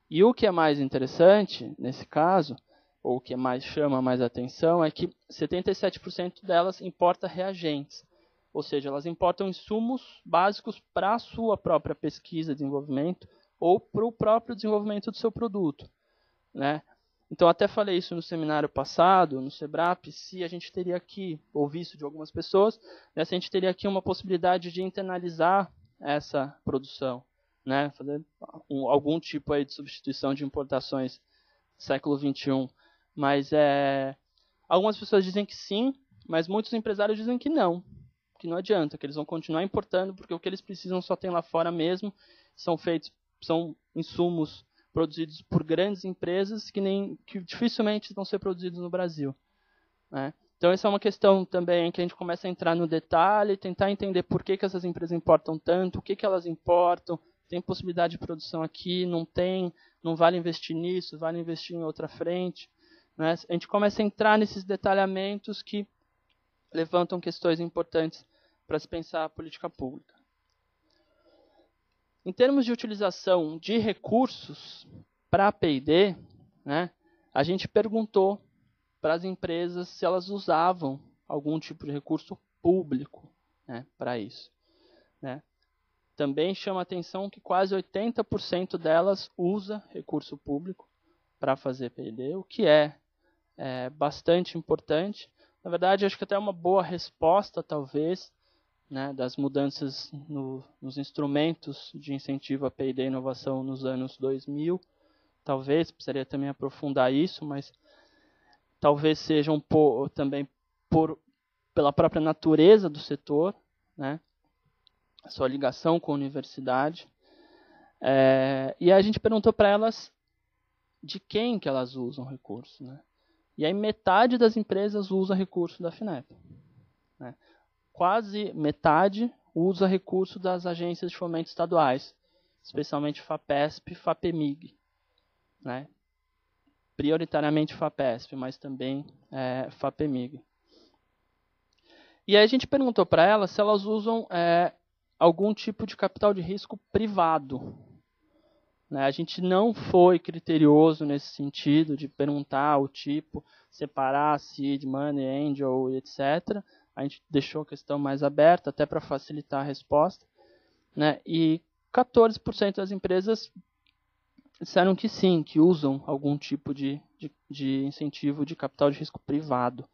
E o que é mais interessante, nesse caso, ou o que chama mais atenção, é que 77% delas importa reagentes. Ou seja, elas importam insumos básicos para a sua própria pesquisa e desenvolvimento ou para o próprio desenvolvimento do seu produto. Né? Então, até falei isso no seminário passado, no SEBRAP, se a gente teria aqui, ouvi isso de algumas pessoas, né, se a gente teria aqui uma possibilidade de internalizar essa produção, né, fazer algum tipo aí de substituição de importações do século XXI. Mas algumas pessoas dizem que sim, mas muitos empresários dizem que não adianta, que eles vão continuar importando, porque o que eles precisam só tem lá fora mesmo, são insumos produzidos por grandes empresas que dificilmente vão ser produzidos no Brasil. Né? Então, essa é uma questão também que a gente começa a entrar no detalhe, tentar entender por que essas empresas importam tanto, o que elas importam, tem possibilidade de produção aqui, não tem, não vale investir nisso, vale investir em outra frente. Né? A gente começa a entrar nesses detalhamentos que levantam questões importantes para se pensar a política pública. Em termos de utilização de recursos para a P&D, né, a gente perguntou para as empresas se elas usavam algum tipo de recurso público, né, para isso. Né. Também chama a atenção que quase 80% delas usa recurso público para fazer P&D, o que é bastante importante. Na verdade, acho que até é uma boa resposta, talvez, né, das mudanças nos instrumentos de incentivo a P&D e inovação nos anos 2000. Talvez, precisaria também aprofundar isso, mas talvez seja também pela própria natureza do setor, né, a sua ligação com a universidade. E a gente perguntou para elas de quem que elas usam recurso. Né? E aí metade das empresas usa recurso da FINEP. Né? Quase metade usa recurso das agências de fomento estaduais, especialmente FAPESP e FAPEMIG. Né? Prioritariamente FAPESP, mas também FAPEMIG. E aí a gente perguntou para elas se elas usam algum tipo de capital de risco privado. Né? A gente não foi criterioso nesse sentido de perguntar o tipo, separar seed, money, angel, etc., a gente deixou a questão mais aberta, até para facilitar a resposta. Né? E 14% das empresas disseram que sim, que usam algum tipo de incentivo de capital de risco privado.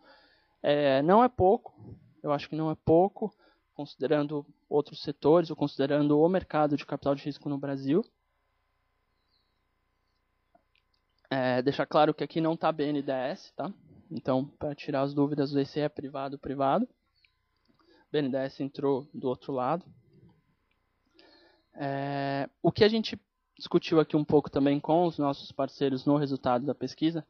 Não é pouco, eu acho que não é pouco, considerando outros setores, ou considerando o mercado de capital de risco no Brasil. Deixar claro que aqui não está BNDES, tá? Então, para tirar as dúvidas, esse é privado. BNDES entrou do outro lado. O que a gente discutiu aqui um pouco também com os nossos parceiros no resultado da pesquisa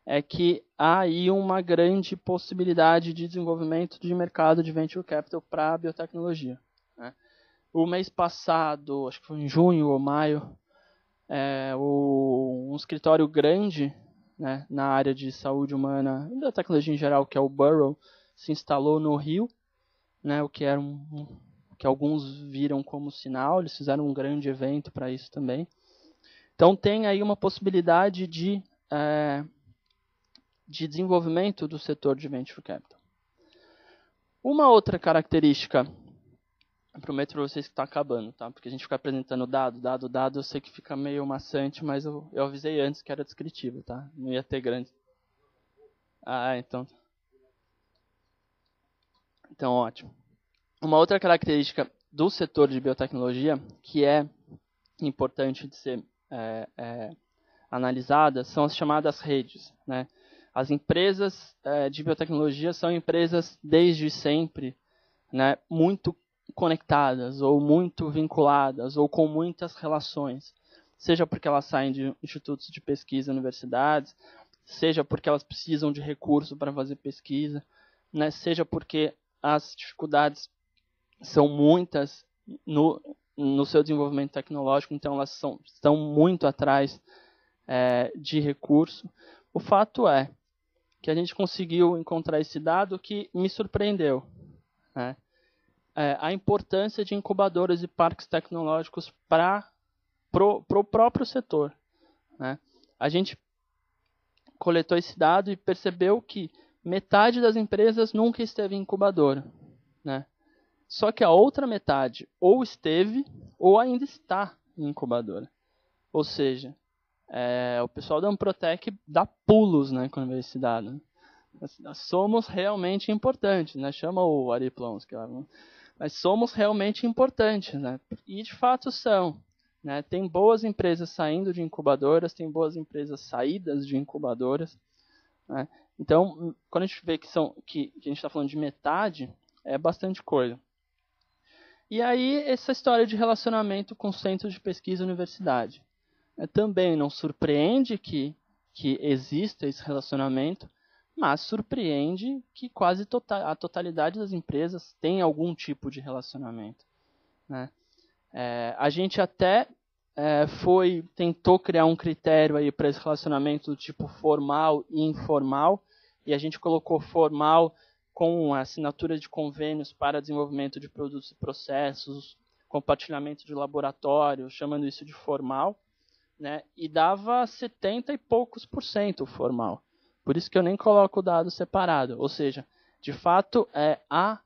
é que há aí uma grande possibilidade de desenvolvimento de mercado de venture capital para a biotecnologia. Né? O mês passado, acho que foi em junho ou maio, um escritório grande, né, na área de saúde humana e da tecnologia em geral, que é o Burrow, se instalou no Rio, né, o que era que alguns viram como sinal. Eles fizeram um grande evento para isso também. Então tem aí uma possibilidade de desenvolvimento do setor de Venture Capital. Uma outra característica, eu prometo para vocês que está acabando, tá? Porque a gente fica apresentando dado, eu sei que fica meio maçante, mas eu avisei antes que era descritivo, tá? Não ia ter grande. Então ótimo. Uma outra característica do setor de biotecnologia, que é importante de ser analisada, são as chamadas redes, né? As empresas de biotecnologia são empresas desde sempre, né, muito conectadas, ou muito vinculadas, ou com muitas relações. Seja porque elas saem de institutos de pesquisa, universidades, seja porque elas precisam de recurso para fazer pesquisa, né, seja porque as dificuldades são muitas no seu desenvolvimento tecnológico, então elas estão muito atrás de recurso. O fato é que a gente conseguiu encontrar esse dado que me surpreendeu, né? A importância de incubadoras e parques tecnológicos para o próprio setor, né? A gente coletou esse dado e percebeu que metade das empresas nunca esteve em incubadora, né? Só que a outra metade ou esteve ou ainda está em incubadora. Ou seja, o pessoal da Amprotec dá pulos, né, quando vê esse dado. Nós somos realmente importantes, né? Chama o Ari Plonsky lá, né? Mas somos realmente importantes, né? E de fato são, né? Tem boas empresas saindo de incubadoras, tem boas empresas saídas de incubadoras, né? Então, quando a gente vê que a gente está falando de metade, é bastante coisa. E aí, essa história de relacionamento com centros de pesquisa e universidade. Também não surpreende que exista esse relacionamento, mas surpreende que quase a totalidade das empresas tem algum tipo de relacionamento, né? A gente até tentou criar um critério aí para esse relacionamento do tipo formal e informal, e a gente colocou formal com assinatura de convênios para desenvolvimento de produtos e processos, compartilhamento de laboratório, chamando isso de formal, né? E dava 70 e poucos % formal. Por isso que eu nem coloco o dado separado. Ou seja, de fato, há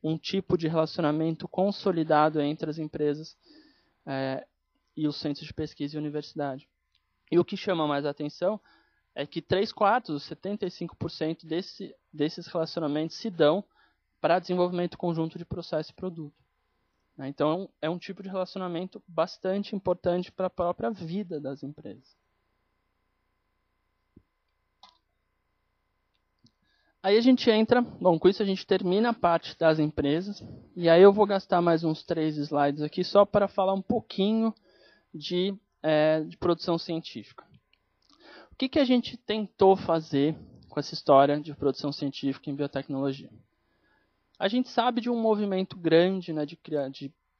um tipo de relacionamento consolidado entre as empresas e os centros de pesquisa e universidade. E o que chama mais a atenção é que 3/4, 75% desses relacionamentos se dão para desenvolvimento conjunto de processo e produto. Então, é um tipo de relacionamento bastante importante para a própria vida das empresas. Aí a gente entra, com isso a gente termina a parte das empresas, e aí eu vou gastar mais uns 3 slides aqui só para falar um pouquinho de produção científica. O que a gente tentou fazer com essa história de produção científica em biotecnologia? A gente sabe de um movimento grande, né, de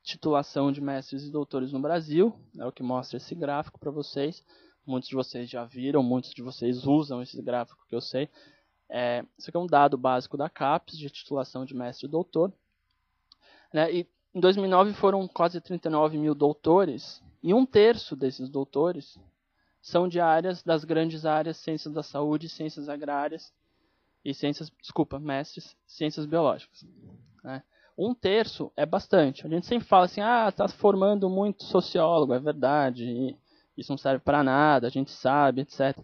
titulação de mestres e doutores no Brasil, é o que mostra esse gráfico para vocês. Muitos de vocês já viram, muitos de vocês usam esse gráfico que eu sei. Isso aqui é um dado básico da CAPES, de titulação de mestre e doutor, né, e em 2009 foram quase 39 mil doutores, e 1/3 desses doutores são de das grandes áreas, ciências da saúde, ciências agrárias, e mestres, ciências biológicas, né? 1/3 é bastante. A gente sempre fala assim, está formando muito sociólogo, é verdade, e isso não serve para nada, a gente sabe, etc.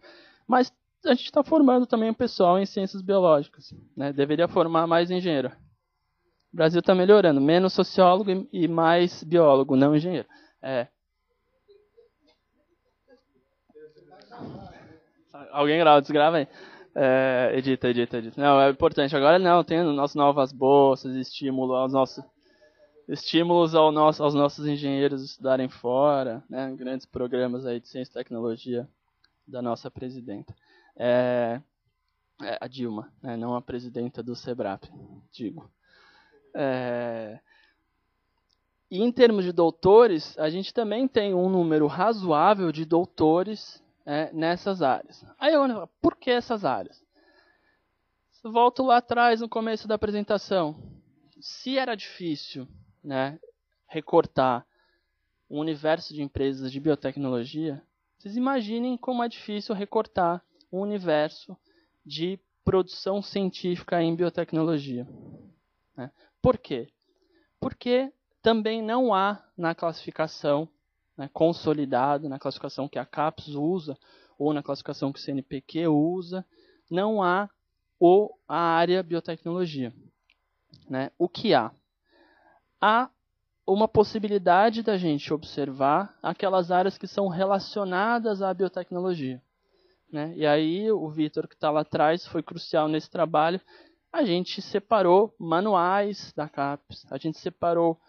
Mas a gente está formando também o pessoal em ciências biológicas, né? Deveria formar mais engenheiro. O Brasil está melhorando, menos sociólogo e mais biólogo, não engenheiro. Alguém grava, desgrava aí. Edita. Não, é importante. Agora não, tem as novas bolsas, estímulos aos nossos engenheiros estudarem fora, né? Grandes programas aí de ciência e tecnologia da nossa presidenta. A Dilma, né? Não a presidenta do SEBRAP, digo. E em termos de doutores, a gente também tem um número razoável de doutores nessas áreas. Aí eu falo, por que essas áreas? Volto lá atrás, no começo da apresentação. Se era difícil, né, recortar um universo de empresas de biotecnologia, vocês imaginem como é difícil recortar um universo de produção científica em biotecnologia. Né? Por quê? Porque também não há na classificação, né, consolidado, na classificação que a CAPES usa, ou na classificação que o CNPq usa, não há a área biotecnologia. Né? O que há? Há uma possibilidade da gente observar aquelas áreas que são relacionadas à biotecnologia. Né? E aí o Vitor, que está lá atrás, foi crucial nesse trabalho. A gente separou manuais da CAPES, a gente separou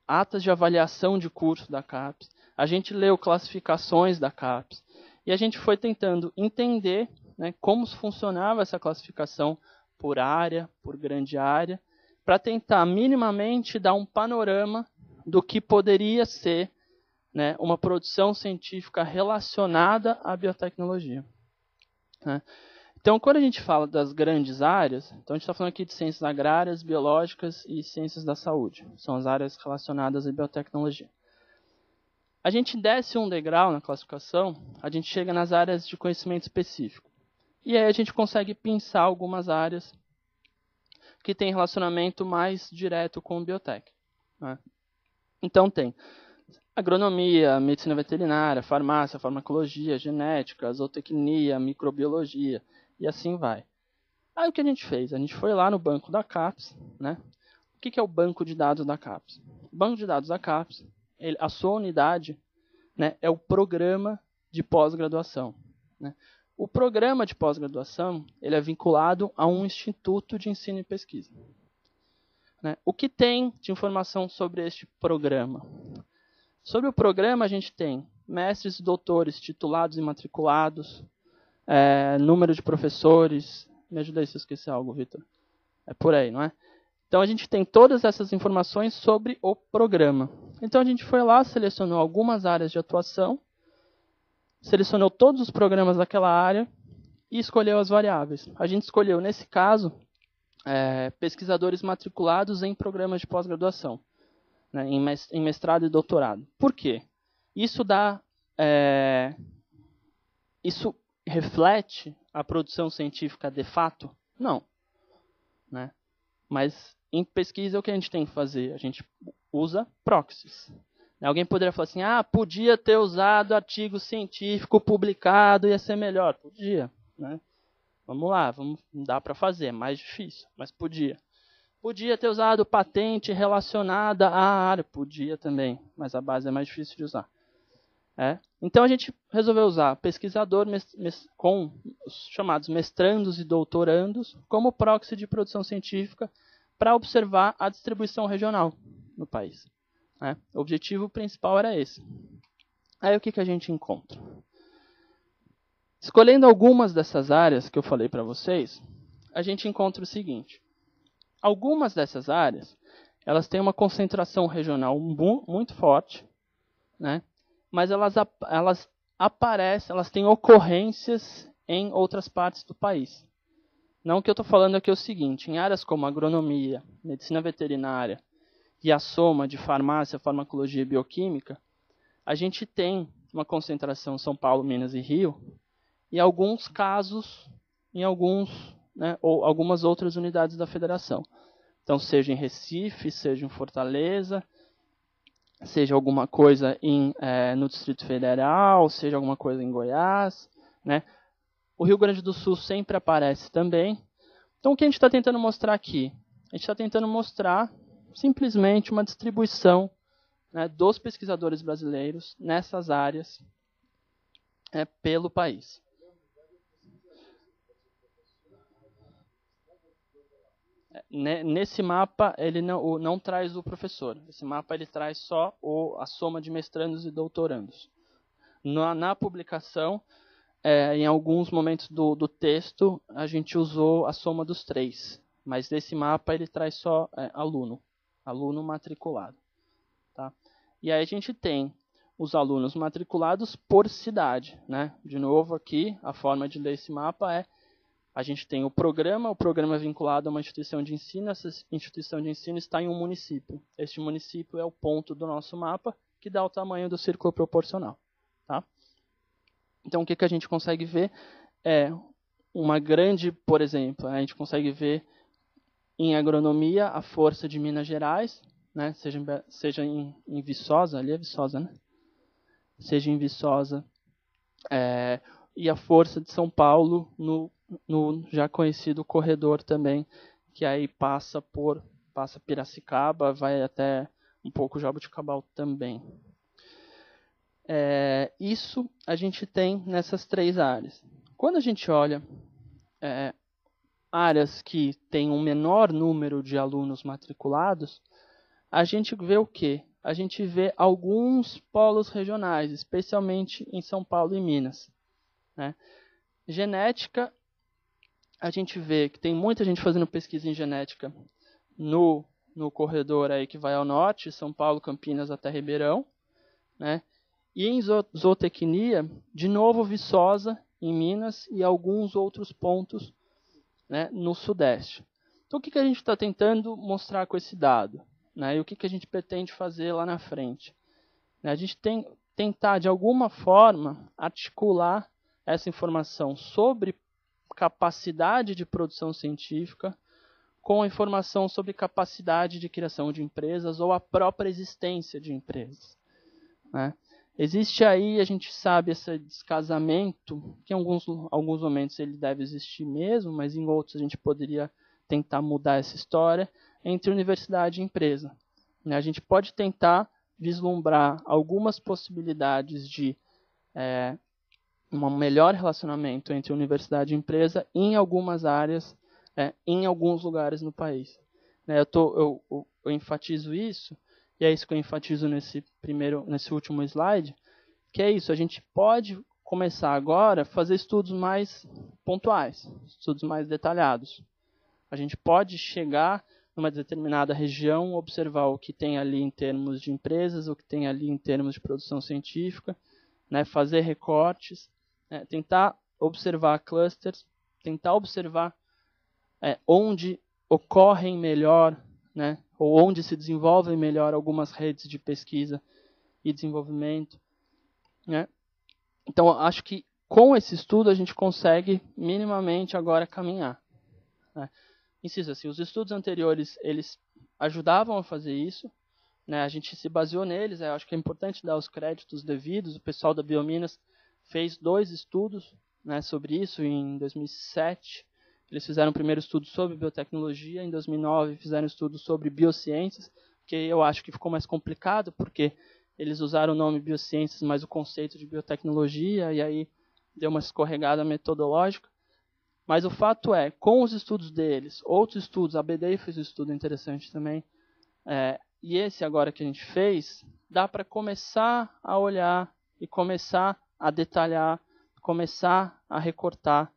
atas de avaliação de curso da CAPES, a gente leu classificações da CAPES, e a gente foi tentando entender, né, como funcionava essa classificação por área, por grande área, para tentar minimamente dar um panorama do que poderia ser, né, uma produção científica relacionada à biotecnologia. Né? Então, quando a gente fala das grandes áreas, então a gente está falando aqui de ciências agrárias, biológicas e ciências da saúde. São as áreas relacionadas à biotecnologia. A gente desce um degrau na classificação, a gente chega nas áreas de conhecimento específico. E aí a gente consegue pensar algumas áreas que têm relacionamento mais direto com biotec. Né? Então tem agronomia, medicina veterinária, farmácia, farmacologia, genética, zootecnia, microbiologia, e assim vai. Aí o que a gente fez? A gente foi lá no banco da CAPES. Né? O que é o banco de dados da CAPES? O banco de dados da CAPES, a sua unidade, né, é o programa de pós-graduação. Né? O programa de pós-graduação ele é vinculado a um instituto de ensino e pesquisa. Né? O que tem de informação sobre este programa? Sobre o programa, a gente tem mestres e doutores titulados e matriculados, número de professores. Me ajuda aí se eu esquecer algo, Vitor. É por aí, não é? Então, a gente tem todas essas informações sobre o programa. Então, a gente foi lá, selecionou algumas áreas de atuação, selecionou todos os programas daquela área e escolheu as variáveis. A gente escolheu, nesse caso, pesquisadores matriculados em programas de pós-graduação, né, em mestrado e doutorado. Por quê? Isso isso reflete a produção científica de fato? Não. Né? Mas em pesquisa, o que a gente tem que fazer? A gente usa proxies. Alguém poderia falar assim, podia ter usado artigo científico publicado, ia ser melhor. Podia. Né? Vamos lá, dá para fazer, é mais difícil, mas podia. Podia ter usado patente relacionada à área, podia também, mas a base é mais difícil de usar. Então a gente resolveu usar pesquisador com os chamados mestrandos e doutorandos como proxy de produção científica para observar a distribuição regional no país. O objetivo principal era esse. Aí o que a gente encontra? Escolhendo algumas dessas áreas que eu falei para vocês, a gente encontra o seguinte. Algumas dessas áreas, elas têm uma concentração regional muito forte, né? Mas elas aparecem, elas têm ocorrências em outras partes do país. Não, o que eu estou falando aqui é o seguinte, em áreas como agronomia, medicina veterinária e a soma de farmácia, farmacologia e bioquímica, a gente tem uma concentração em São Paulo, Minas e Rio, e alguns casos em ou algumas outras unidades da federação. Então, seja em Recife, seja em Fortaleza, seja alguma coisa no Distrito Federal, seja alguma coisa em Goiás. Né? O Rio Grande do Sul sempre aparece também. Então, o que a gente está tentando mostrar aqui? A gente está tentando mostrar simplesmente uma distribuição, né, dos pesquisadores brasileiros nessas áreas pelo país. Nesse mapa, ele não traz o professor. Esse mapa ele traz só a soma de mestrandos e doutorandos. Na publicação, em alguns momentos do texto, a gente usou a soma dos três. Mas nesse mapa, ele traz só aluno aluno matriculado. Tá? E aí a gente tem os alunos matriculados por cidade. Né? De novo aqui, a forma de ler esse mapa é, a gente tem o programa é vinculado a uma instituição de ensino, essa instituição de ensino está em um município. Este município é o ponto do nosso mapa, que dá o tamanho do círculo proporcional. Tá? Então, o que a gente consegue ver é uma grande, por exemplo, a gente consegue ver em agronomia a força de Minas Gerais, né? seja em Viçosa, ali é Viçosa, né? Seja em Viçosa, e a força de São Paulo no já conhecido corredor também, que aí passa Piracicaba, vai até um pouco Jaboticabal também. Isso a gente tem nessas 3 áreas. Quando a gente olha áreas que têm um menor número de alunos matriculados, a gente vê o quê? A gente vê alguns polos regionais, especialmente em São Paulo e Minas. Né? Genética, a gente vê que tem muita gente fazendo pesquisa em genética no corredor aí que vai ao norte, São Paulo, Campinas até Ribeirão. Né? E em zootecnia, de novo Viçosa, em Minas, e alguns outros pontos, né, no Sudeste. Então, o que a gente está tentando mostrar com esse dado? Né, e o que a gente pretende fazer lá na frente? A gente tem tentar, de alguma forma, articular essa informação sobre capacidade de produção científica com a informação sobre capacidade de criação de empresas ou a própria existência de empresas. Né? Existe aí, a gente sabe, esse descasamento, que em alguns momentos ele deve existir mesmo, mas em outros a gente poderia tentar mudar essa história, entre universidade e empresa. A gente pode tentar vislumbrar algumas possibilidades de um melhor relacionamento entre universidade e empresa em algumas áreas, em alguns lugares no país. Eu enfatizo isso, e é isso que eu enfatizo nesse último slide, que é isso, a gente pode começar agora a fazer estudos mais pontuais, estudos mais detalhados. A gente pode chegar numa determinada região, observar o que tem ali em termos de empresas, o que tem ali em termos de produção científica, né, fazer recortes, tentar observar clusters, tentar observar onde ocorrem melhor, né, ou onde se desenvolvem melhor algumas redes de pesquisa e desenvolvimento. Né? Então, acho que com esse estudo a gente consegue minimamente agora caminhar. Né? Insisto, assim, os estudos anteriores eles ajudavam a fazer isso. Né? A gente se baseou neles, acho que é importante dar os créditos devidos. O pessoal da Biominas fez 2 estudos, né, sobre isso em 2007. Eles fizeram o primeiro estudo sobre biotecnologia, em 2009 fizeram um estudo sobre biociências, que eu acho que ficou mais complicado, porque eles usaram o nome biociências, mas o conceito de biotecnologia, e aí deu uma escorregada metodológica. Mas o fato é, com os estudos deles, outros estudos, a BDI fez um estudo interessante também, e esse agora que a gente fez, dá para começar a olhar e começar a detalhar, começar a recortar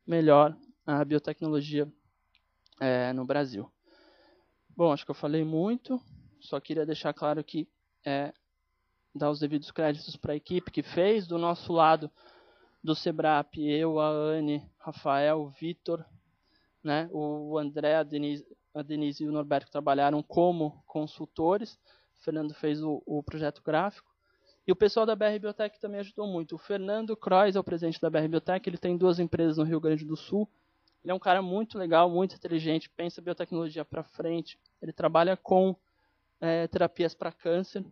melhor a biotecnologia no Brasil. Bom, acho que eu falei muito, só queria deixar claro que dar os devidos créditos para a equipe que fez. Do nosso lado do Sebrap, eu, a Anne, Rafael, o Vitor, né, o André, a Denise e o Norberto trabalharam como consultores. O Fernando fez o projeto gráfico. E o pessoal da BR Biotech também ajudou muito. O Fernando Croix é o presidente da BR Biotech, ele tem 2 empresas no Rio Grande do Sul. Ele é um cara muito legal, muito inteligente, pensa biotecnologia para frente. Ele trabalha com terapias para câncer.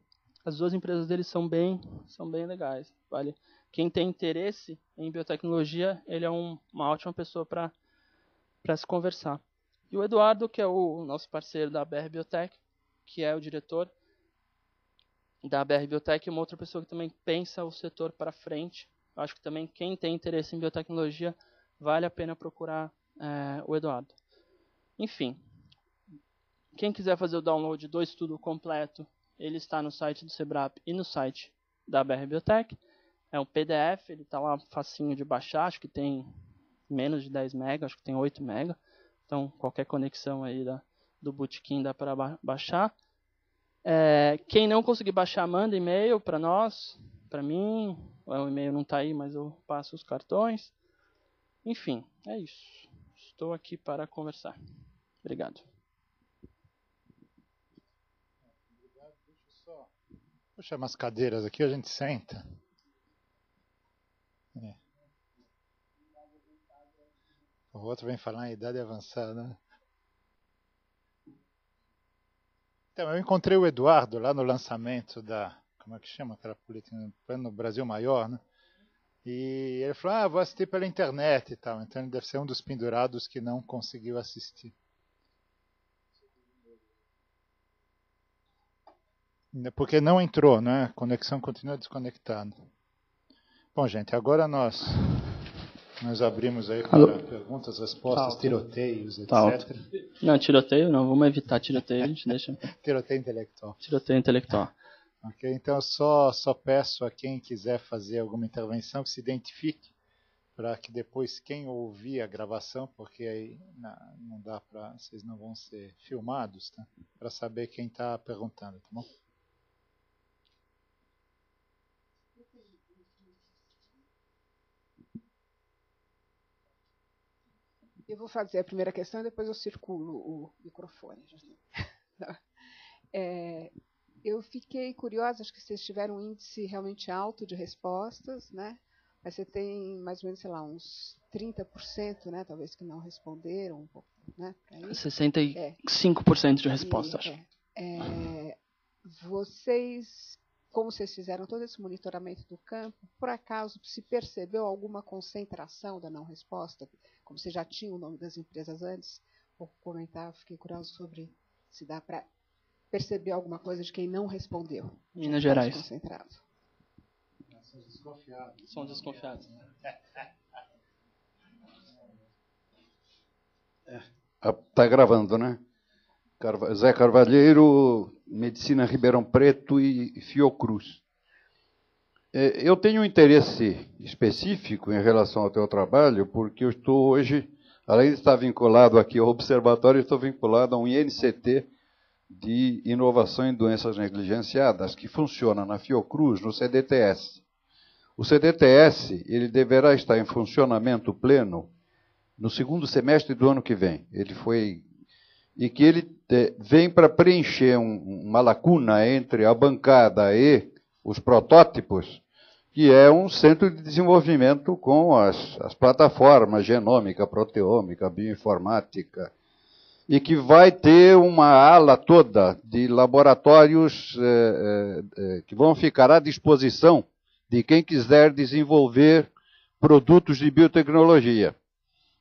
As 2 empresas dele são bem legais. Vale. Quem tem interesse em biotecnologia, ele é uma ótima pessoa para se conversar. E o Eduardo, que é o nosso parceiro da BR Biotech, que é o diretor da BR Biotech, uma outra pessoa que também pensa o setor para frente. Eu acho que também quem tem interesse em biotecnologia, vale a pena procurar o Eduardo. Enfim, quem quiser fazer o download do estudo completo, ele está no site do Sebrap e no site da BR Biotech. É um PDF, ele está lá facinho de baixar, acho que tem menos de 10 MB, acho que tem 8 MB. Então, qualquer conexão aí do Bootkin dá para baixar. Quem não conseguir baixar, manda e-mail para nós, para mim. O e-mail não está aí, mas eu passo os cartões. Enfim, é isso. Estou aqui para conversar. Obrigado. Puxa umas cadeiras aqui, a gente senta. O outro vem falar em idade avançada, né? Então, eu encontrei o Eduardo lá no lançamento da, como é que chama aquela política, no Brasil Maior, né? E ele falou, vou assistir pela internet e tal. Então ele deve ser um dos pendurados que não conseguiu assistir. Porque não entrou, né? A conexão continua desconectada. Bom, gente, agora nós abrimos aí para perguntas, respostas, tiroteios, etc. Não, tiroteio não, vamos evitar tiroteio, a gente deixa. Tiroteio intelectual. Tiroteio intelectual. Ok, então eu só peço a quem quiser fazer alguma intervenção que se identifique, para que depois quem ouvir a gravação, porque aí não dá para, vocês não vão ser filmados, tá? Para saber quem está perguntando, tá bom? Eu vou fazer a primeira questão e depois eu circulo o microfone. Eu fiquei curiosa, acho que vocês tiveram um índice realmente alto de respostas, né? Mas você tem mais ou menos, sei lá, uns 30%, né? Talvez que não responderam, um pouco, né? 65% de resposta, acho. Vocês, como vocês fizeram todo esse monitoramento do campo, por acaso se percebeu alguma concentração da não resposta? Como você já tinha o nome das empresas antes, vou comentar, fiquei curioso sobre se dá para perceber alguma coisa de quem não respondeu. Minas Gerais. Concentrado. São desconfiados. São desconfiados. Está gravando, né? Zé Carvalheiro, Medicina Ribeirão Preto e Fiocruz. Eu tenho um interesse específico em relação ao teu trabalho, porque eu estou hoje, além de estar vinculado aqui ao Observatório, estou vinculado a um INCT de Inovação em Doenças Negligenciadas, que funciona na Fiocruz, no CDTS. O CDTS ele deverá estar em funcionamento pleno no segundo semestre do ano que vem. Ele vem para preencher uma lacuna entre a bancada e os protótipos, que é um centro de desenvolvimento com as plataformas genômica, proteômica, bioinformática, e que vai ter uma ala toda de laboratórios que vão ficar à disposição de quem quiser desenvolver produtos de biotecnologia,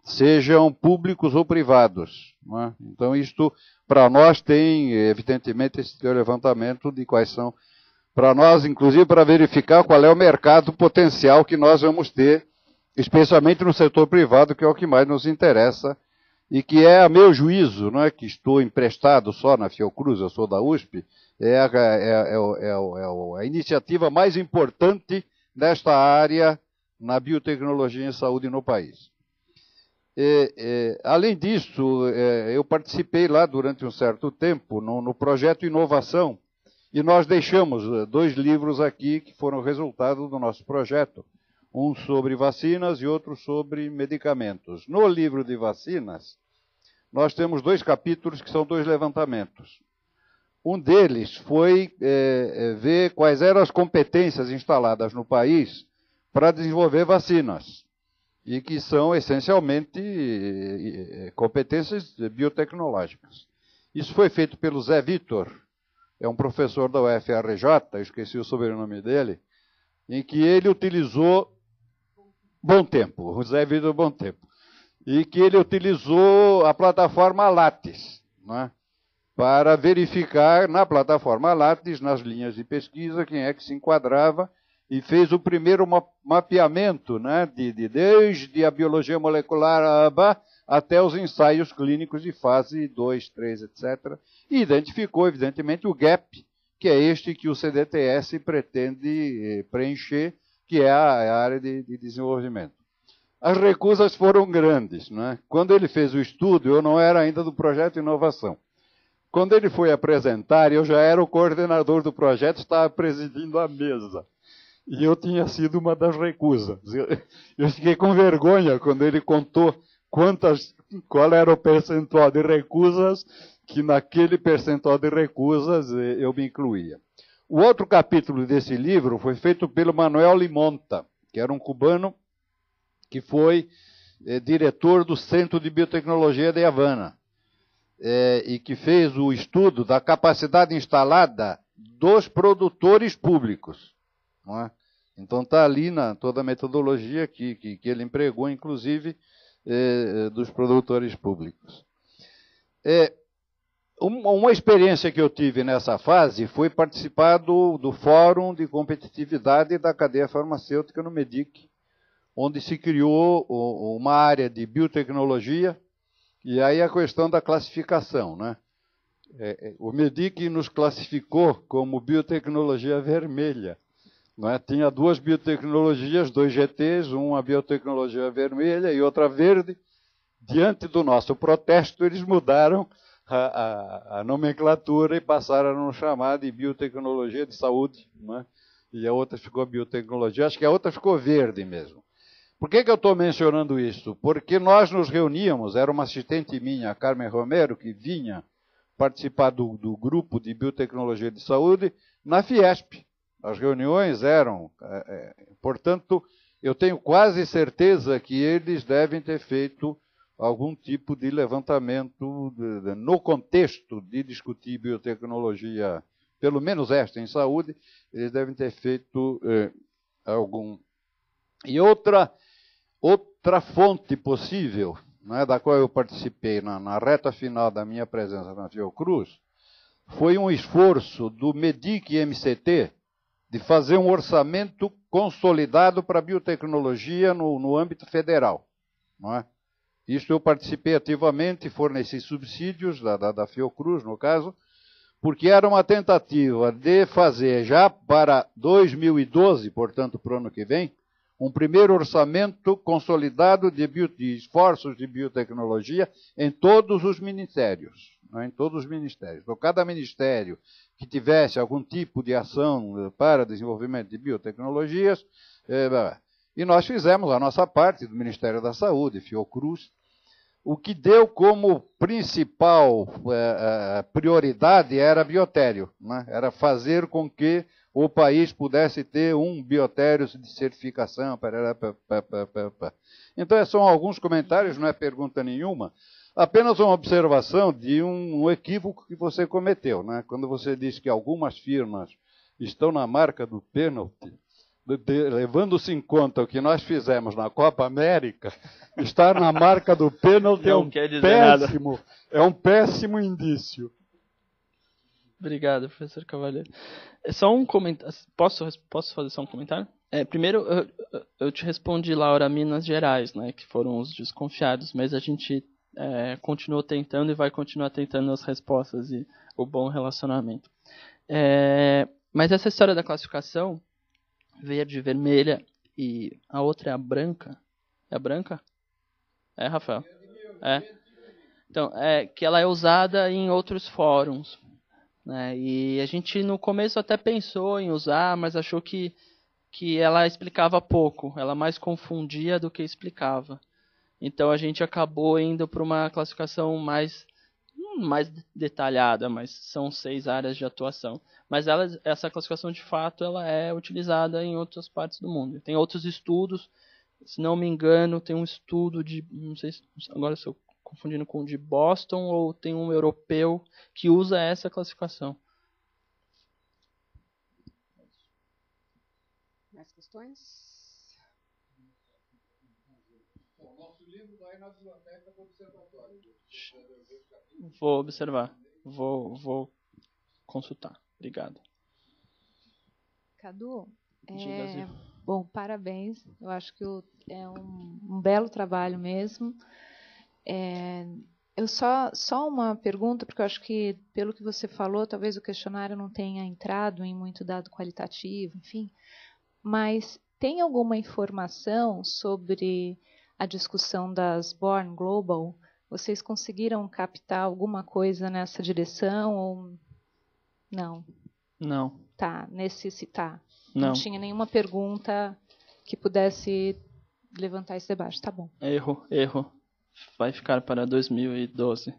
sejam públicos ou privados. Não é? Então, isto, para nós, tem, evidentemente, esse teu levantamento de quais são, para nós, inclusive, para verificar qual é o mercado potencial que nós vamos ter, especialmente no setor privado, que é o que mais nos interessa, e que é, a meu juízo, não é que estou emprestado só na Fiocruz, eu sou da USP, é a iniciativa mais importante nesta área na biotecnologia em saúde no país. Além disso, eu participei lá durante um certo tempo no projeto Inovação, e nós deixamos 2 livros aqui que foram resultado do nosso projeto, um sobre vacinas e outro sobre medicamentos. No livro de vacinas, nós temos 2 capítulos que são 2 levantamentos. Um deles foi ver quais eram as competências instaladas no país para desenvolver vacinas, e que são essencialmente competências biotecnológicas. Isso foi feito pelo Zé Vitor, é um professor da UFRJ, eu esqueci o sobrenome dele, em que ele utilizou Bom Tempo, o Zé Vitor Bom Tempo, e que ele utilizou a plataforma Lattes, né, para verificar na plataforma Lattes, nas linhas de pesquisa, quem é que se enquadrava, e fez o primeiro mapeamento, né, desde a biologia molecular até os ensaios clínicos de fase 2, 3, etc. E identificou, evidentemente, o gap, que é este que o CDTS pretende preencher, que é a área de desenvolvimento. As recusas foram grandes. Né? Quando ele fez o estudo, eu não era ainda do projeto Inovação. quando ele foi apresentar, eu já era o coordenador do projeto, estava presidindo a mesa. E eu tinha sido uma das recusas. Eu fiquei com vergonha quando ele contou qual era o percentual de recusas, que naquele percentual de recusas eu me incluía. O outro capítulo desse livro foi feito pelo Manuel Limonta, que era um cubano que foi diretor do Centro de Biotecnologia de Havana, e que fez o estudo da capacidade instalada dos produtores públicos. Não é? Então está ali toda a metodologia que ele empregou, inclusive, dos produtores públicos. Uma experiência que eu tive nessa fase foi participar do Fórum de Competitividade da Cadeia Farmacêutica no MEDIC, onde se criou uma área de biotecnologia, e aí a questão da classificação, né? O MEDIC nos classificou como biotecnologia vermelha. Não é? Tinha duas biotecnologias, 2 GTs, uma biotecnologia vermelha e outra verde. Diante do nosso protesto, eles mudaram a nomenclatura e passaram a nos chamar de biotecnologia de saúde. Não é? E a outra ficou biotecnologia, acho que a outra ficou verde mesmo. Por que eu estou mencionando isso? Porque nós nos reuníamos, era uma assistente minha, a Carmen Romero, que vinha participar do grupo de biotecnologia de saúde na Fiesp. As reuniões eram, portanto, eu tenho quase certeza que eles devem ter feito algum tipo de levantamento no contexto de discutir biotecnologia, pelo menos esta em saúde, eles devem ter feito algum. E outra fonte possível, né, da qual eu participei na reta final da minha presença na Fiocruz, foi um esforço do MEDIC-MCT de fazer um orçamento consolidado para a biotecnologia no âmbito federal. Não é? Isso eu participei ativamente, forneci subsídios da Fiocruz, no caso, porque era uma tentativa de fazer, já para 2012, portanto, para o ano que vem, um primeiro orçamento consolidado de esforços de biotecnologia em todos os ministérios. Não é? Em todos os ministérios. Então, cada ministério que tivesse algum tipo de ação para desenvolvimento de biotecnologias, e nós fizemos a nossa parte do Ministério da Saúde, Fiocruz, o que deu como principal prioridade era biotério, né? Era fazer com que o país pudesse ter um biotério de certificação. Então, são alguns comentários, não é pergunta nenhuma, apenas uma observação de um equívoco que você cometeu, né? Quando você diz que algumas firmas estão na marca do pênalti, levando-se em conta o que nós fizemos na Copa América, estar na marca do pênalti é um péssimo indício. Obrigado, professor Cavalheiro. Só um comentário. Posso fazer só um comentário? Primeiro, eu te respondi, Laura, Minas Gerais, né, que foram os desconfiados, mas a gente continuou tentando e vai continuar tentando as respostas e o bom relacionamento. Mas essa história da classificação, verde, vermelha, e a outra é a branca. É a branca? É, Rafael? Então, que ela é usada em outros fóruns. Né? E a gente no começo até pensou em usar, mas achou que ela explicava pouco, ela mais confundia do que explicava. Então a gente acabou indo para uma classificação mais detalhada, mas são 6 áreas de atuação. Mas essa classificação de fato ela é utilizada em outras partes do mundo. Tem outros estudos, se não me engano, tem um estudo não sei se agora se eu confundindo com o de Boston, ou tem um europeu que usa essa classificação. Mais questões? O nosso livro vai na biblioteca do observatório. Vou observar. Vou consultar. Obrigado. Cadu, bom, parabéns. Eu acho que é um belo trabalho mesmo. Eu só uma pergunta, porque eu acho que, pelo que você falou, talvez o questionário não tenha entrado em muito dado qualitativo, enfim, mas tem alguma informação sobre a discussão das Born Global Vocês conseguiram captar alguma coisa nessa direção ou não? Não. Tá, tá. Não. Não tinha nenhuma pergunta que pudesse levantar esse debate. Tá bom. Erro. Vai ficar para 2012.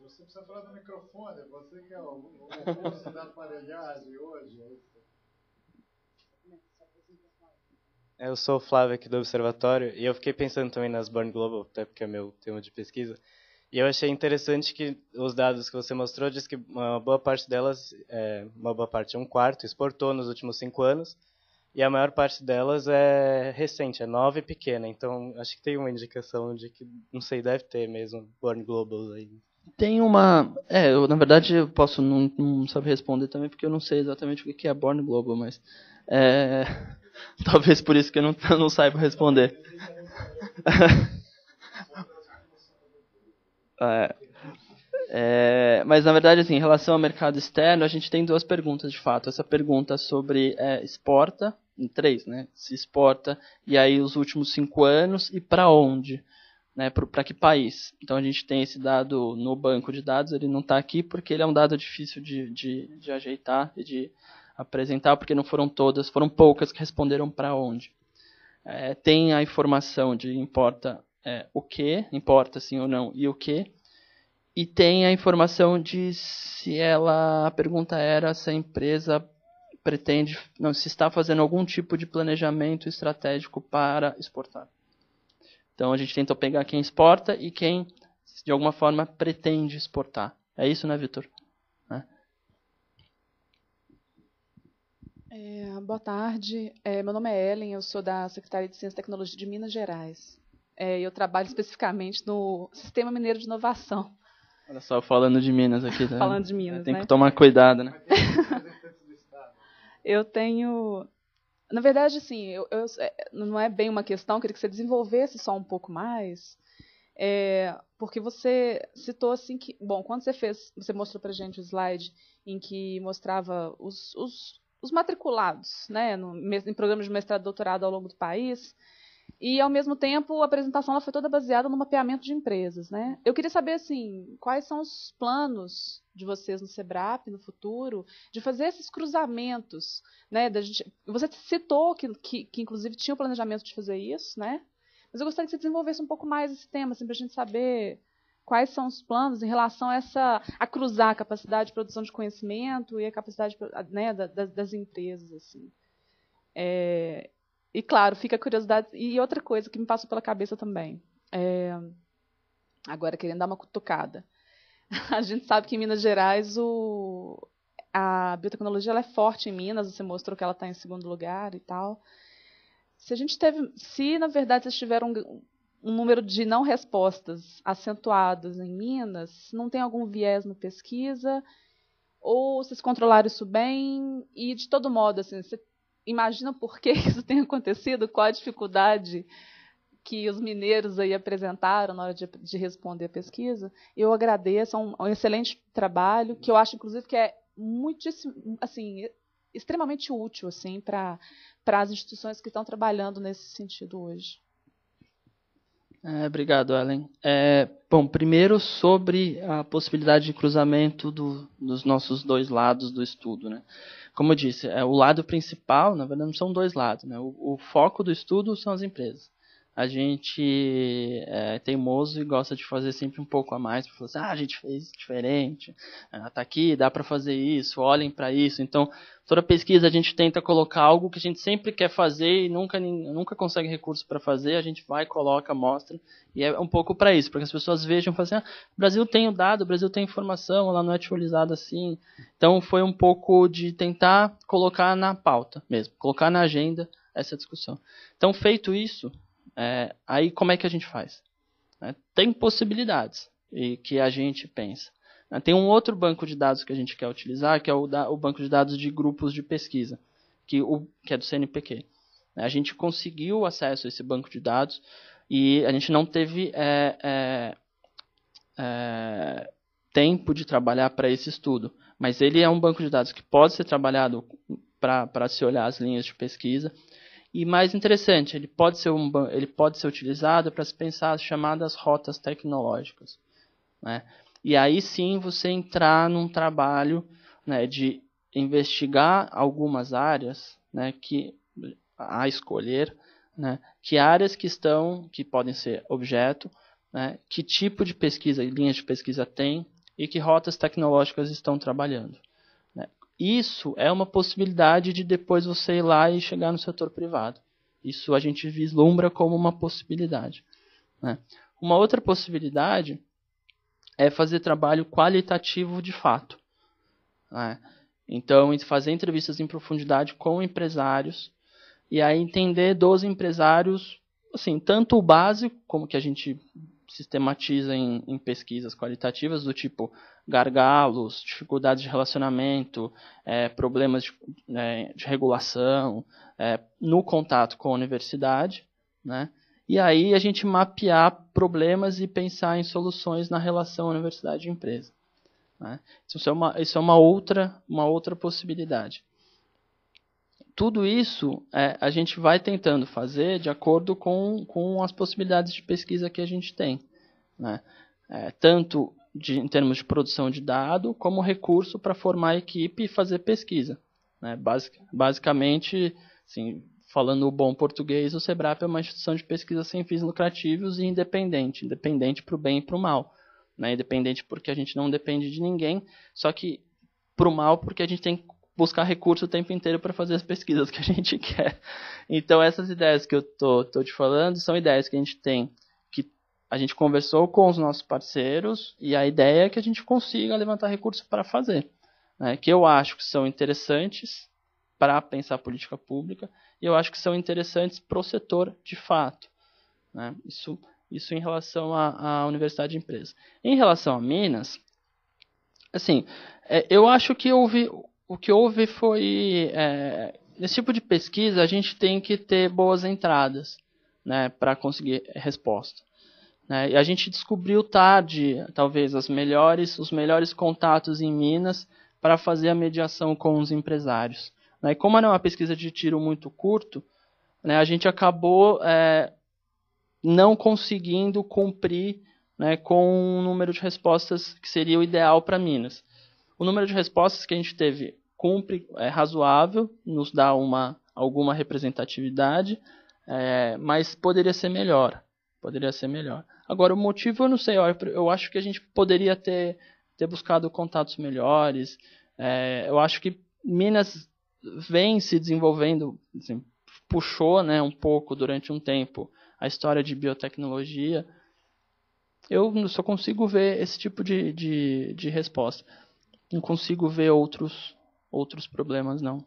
Você precisa falar do microfone, você que é o curso da aparelhagem hoje. Eu sou o Flávio aqui do Observatório e eu fiquei pensando também nas Born Global, até porque é meu tema de pesquisa. E eu achei interessante que os dados que você mostrou diz que uma boa parte delas, um quarto, exportou nos últimos 5 anos e a maior parte delas é recente, é nova e pequena. Então acho que tem uma indicação de que, não sei, deve ter mesmo Born Global aí. Tem uma... na verdade eu posso não saber responder também, porque eu não sei exatamente o que é Born Global, mas... talvez por isso que eu não saiba responder. Mas na verdade, assim, em relação ao mercado externo, a gente tem 2 perguntas de fato. Essa pergunta sobre exporta, em 3, né? Se exporta, e aí os últimos 5 anos, e para onde? Né, para que país? Então a gente tem esse dado no banco de dados, ele não está aqui porque ele é um dado difícil de ajeitar e de apresentar, porque não foram todas, foram poucas que responderam para onde. Tem a informação de importa o que, importa sim ou não, e o que, e tem a informação de se a pergunta era se a empresa pretende, se está fazendo algum tipo de planejamento estratégico para exportar. Então a gente tentou pegar quem exporta e quem, de alguma forma, pretende exportar. É isso, né, Vitor? Boa tarde. Meu nome é Ellen, eu sou da Secretaria de Ciência e Tecnologia de Minas Gerais. Eu trabalho especificamente no Sistema Mineiro de Inovação. Olha só, falando de Minas aqui. Tá? Falando de Minas, Tem que tomar cuidado, né? Eu tenho... Na verdade, assim, não é bem uma questão, eu queria que você desenvolvesse só um pouco mais, porque você citou assim que, bom, quando você mostrou para a gente o slide em que mostrava os matriculados, né, em programas de mestrado e doutorado ao longo do país, e ao mesmo tempo a apresentação ela foi toda baseada no mapeamento de empresas, né? Eu queria saber assim, quais são os planos de vocês no SEBRAP no futuro de fazer esses cruzamentos, né? Você citou que inclusive tinha o planejamento de fazer isso, né? Mas eu gostaria que você desenvolvesse um pouco mais esse tema, assim, para a gente saber quais são os planos em relação a cruzar a capacidade de produção de conhecimento e a capacidade, né, das empresas, assim. E, claro, fica a curiosidade. E outra coisa que me passou pela cabeça também, agora querendo dar uma cutucada. A gente sabe que em Minas Gerais a biotecnologia ela é forte em Minas, você mostrou que ela está em 2º lugar e tal. Se na verdade vocês tiveram um número de não respostas acentuados em Minas, não tem algum viés na pesquisa, ou vocês controlaram isso bem, e de todo modo, assim, você imagina por que isso tem acontecido? Qual a dificuldade que os mineiros aí apresentaram na hora de responder a pesquisa? Eu agradeço, é um excelente trabalho, que eu acho, inclusive, que é muitíssimo, assim, extremamente útil assim, para as instituições que estão trabalhando nesse sentido hoje. Obrigado, Ellen. Bom, primeiro sobre a possibilidade de cruzamento dos nossos 2 lados do estudo, né? Como eu disse, o lado principal, na verdade, não são 2 lados, né? O foco do estudo são as empresas. A gente é teimoso e gosta de fazer sempre um pouco a mais. Para falar assim, a gente fez diferente, está aqui, dá para fazer isso, olhem para isso. Então, toda pesquisa a gente tenta colocar algo que a gente sempre quer fazer e nunca consegue recurso para fazer. A gente vai, coloca, mostra. E é um pouco para isso, para que as pessoas vejam e falem assim, o Brasil tem o dado, o Brasil tem informação, ela não é atualizada assim. Então, foi um pouco de tentar colocar na pauta mesmo, colocar na agenda essa discussão. Então, feito isso, aí como é que a gente faz? Tem possibilidades e que a gente pensa. Tem um outro banco de dados que a gente quer utilizar, que é o banco de dados de grupos de pesquisa, que é do CNPq. A gente conseguiu acesso a esse banco de dados e a gente não teve tempo de trabalhar para esse estudo. Mas ele é um banco de dados que pode ser trabalhado para se olhar as linhas de pesquisa. E mais interessante, ele pode ser utilizado para se pensar as chamadas rotas tecnológicas, né? E aí sim você entrar num trabalho, né, de investigar algumas áreas, né, que a escolher, né, que áreas que podem ser objeto, né, que tipo de pesquisa e linhas de pesquisa tem e que rotas tecnológicas estão trabalhando, né. Isso é uma possibilidade de depois você ir lá e chegar no setor privado. Isso a gente vislumbra como uma possibilidade, né. Uma outra possibilidade é fazer trabalho qualitativo de fato, né. Então, fazer entrevistas em profundidade com empresários e aí entender dos empresários, assim, tanto o básico, como que a gente sistematiza em pesquisas qualitativas, do tipo gargalos, dificuldades de relacionamento, problemas de regulação, no contato com a universidade, né? E aí a gente mapear problemas e pensar em soluções na relação universidade e empresa, né? Isso é uma outra possibilidade. Tudo isso a gente vai tentando fazer de acordo com as possibilidades de pesquisa que a gente tem, né? Tanto em termos de produção de dado, como recurso para formar a equipe e fazer pesquisa, né? Basicamente, assim, falando o bom português, o SEBRAP é uma instituição de pesquisa sem fins lucrativos e independente para o bem e para o mal, né? Independente porque a gente não depende de ninguém, só que para o mal porque a gente tem que buscar recurso o tempo inteiro para fazer as pesquisas que a gente quer. Então, essas ideias que eu tô te falando são ideias que a gente tem, que a gente conversou com os nossos parceiros, e a ideia é que a gente consiga levantar recursos para fazer, né? Que eu acho que são interessantes para pensar política pública, e eu acho que são interessantes para o setor de fato, né? Isso em relação à universidade de empresa. Em relação a Minas, assim, eu acho que o que houve foi, nesse tipo de pesquisa, a gente tem que ter boas entradas, né, para conseguir resposta, né? E a gente descobriu tarde, talvez, os melhores contatos em Minas para fazer a mediação com os empresários, né? E como era uma pesquisa de tiro muito curto, né, a gente acabou não conseguindo cumprir, né, com um número de respostas que seria o ideal para Minas. O número de respostas que a gente teve é razoável, nos dá alguma representatividade, mas poderia ser melhor. Agora, o motivo eu não sei, eu acho que a gente poderia ter buscado contatos melhores. Eu acho que Minas vem se desenvolvendo, assim, puxou, né, um pouco durante um tempo a história de biotecnologia. Eu só consigo ver esse tipo de resposta. Não consigo ver outros problemas, não.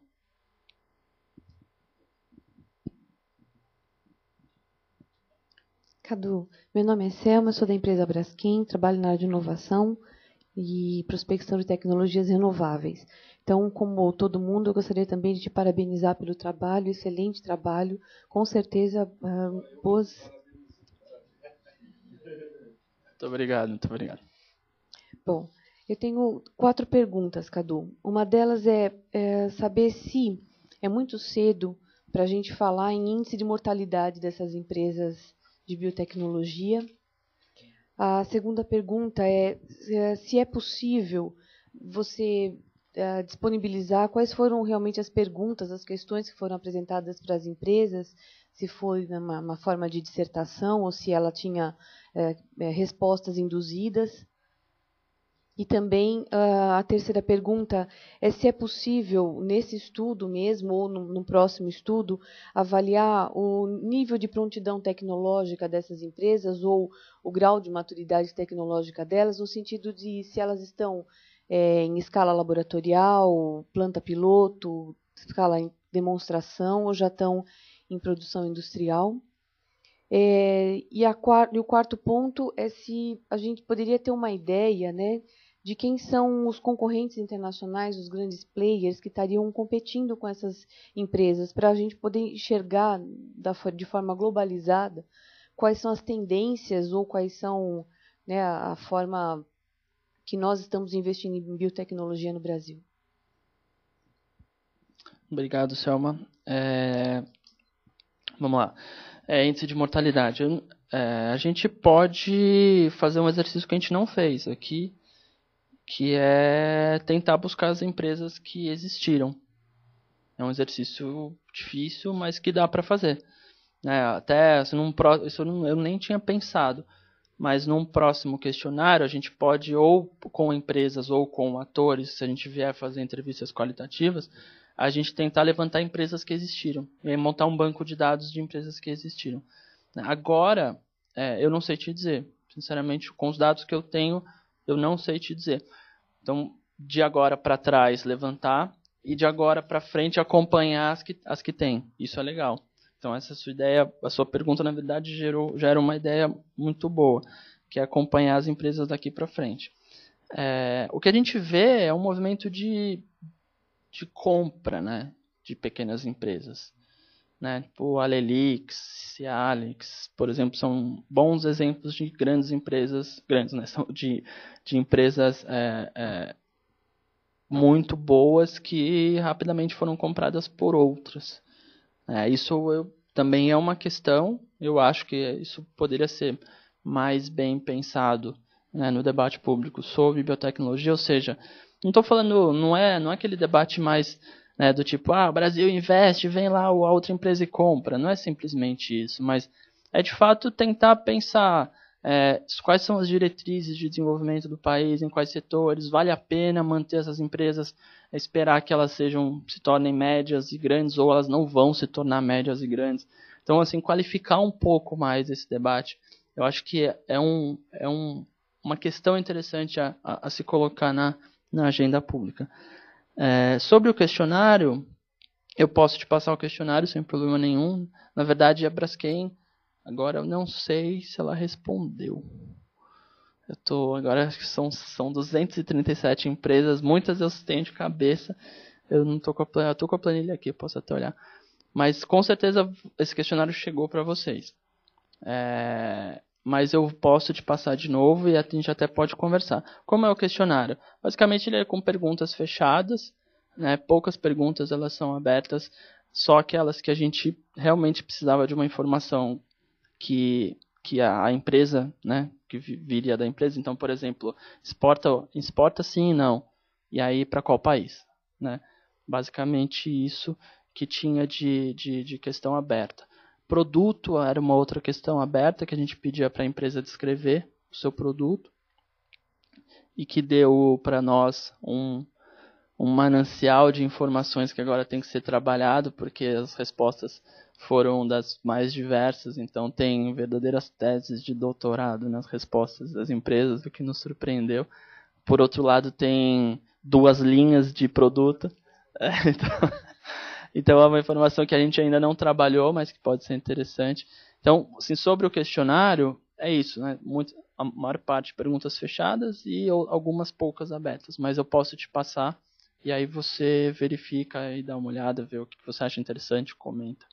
Cadu, meu nome é Selma, sou da empresa Braskem, trabalho na área de inovação e prospecção de tecnologias renováveis. Então, como todo mundo, eu gostaria também de te parabenizar pelo trabalho, excelente trabalho, com certeza boas... Muito obrigado. Bom, eu tenho 4 perguntas, Cadu. Uma delas é saber se é muito cedo para a gente falar em índice de mortalidade dessas empresas de biotecnologia. A segunda pergunta é se é possível você disponibilizar quais foram realmente as perguntas, as questões que foram apresentadas para as empresas, se foi numa forma de dissertação ou se ela tinha respostas induzidas. E também a terceira pergunta é se é possível, nesse estudo mesmo, ou no próximo estudo, avaliar o nível de prontidão tecnológica dessas empresas ou o grau de maturidade tecnológica delas, no sentido de se elas estão em escala laboratorial, planta piloto, escala em demonstração, ou já estão em produção industrial. E o quarto ponto é se a gente poderia ter uma ideia, né, de quem são os concorrentes internacionais, os grandes players que estariam competindo com essas empresas, para a gente poder enxergar de forma globalizada quais são as tendências ou quais são, né, a forma que nós estamos investindo em biotecnologia no Brasil. Obrigado, Selma. Vamos lá. Índice de mortalidade. A gente pode fazer um exercício que a gente não fez aqui, que é tentar buscar as empresas que existiram. É um exercício difícil, mas que dá para fazer. Até isso eu nem tinha pensado, mas num próximo questionário a gente pode, ou com empresas ou com atores, se a gente vier fazer entrevistas qualitativas, a gente tentar levantar empresas que existiram e aí montar um banco de dados de empresas que existiram. Agora, eu não sei te dizer. Sinceramente, com os dados que eu tenho, eu não sei te dizer. Então, de agora para trás, levantar, e de agora para frente, acompanhar as que tem. Isso é legal. Então, essa sua ideia, a sua pergunta, na verdade, gera uma ideia muito boa, que é acompanhar as empresas daqui para frente. O que a gente vê é um movimento de compra, né, de pequenas empresas. Tipo Alelix, Cialix, por exemplo, são bons exemplos de grandes empresas, de empresas muito boas que rapidamente foram compradas por outras. Isso também é uma questão, eu acho que isso poderia ser mais bem pensado, no debate público sobre biotecnologia, ou seja, não estou falando, não é aquele debate mais do tipo, o Brasil investe, vem lá a outra empresa e compra, não é simplesmente isso, mas é de fato tentar pensar quais são as diretrizes de desenvolvimento do país, em quais setores, vale a pena manter essas empresas, esperar que elas se tornem médias e grandes, ou elas não vão se tornar médias e grandes. Então, assim, qualificar um pouco mais esse debate, eu acho que é uma questão interessante a se colocar na agenda pública. Sobre o questionário, eu posso te passar o questionário sem problema nenhum. Na verdade, a Braskem, agora eu não sei se ela respondeu. Agora são 237 empresas, muitas eu tenho de cabeça. Eu não estou com a planilha aqui, eu posso até olhar. Mas com certeza esse questionário chegou para vocês. Mas eu posso te passar de novo e a gente até pode conversar. Como é o questionário? Basicamente ele é com perguntas fechadas, poucas perguntas, elas são abertas, só aquelas que a gente realmente precisava de uma informação que a empresa, que viria da empresa. Então, por exemplo, exporta sim e não. E aí para qual país? Basicamente isso que tinha de questão aberta. Produto era uma outra questão aberta que a gente pedia para a empresa descrever o seu produto e que deu para nós um manancial de informações que agora tem que ser trabalhado, porque as respostas foram das mais diversas, então tem verdadeiras teses de doutorado nas respostas das empresas, o que nos surpreendeu. Por outro lado, tem 2 linhas de produto, então é uma informação que a gente ainda não trabalhou, mas que pode ser interessante. Então, assim, sobre o questionário, é isso, a maior parte de perguntas fechadas e algumas poucas abertas, mas eu posso te passar e aí você verifica e dá uma olhada, vê o que você acha interessante, comenta.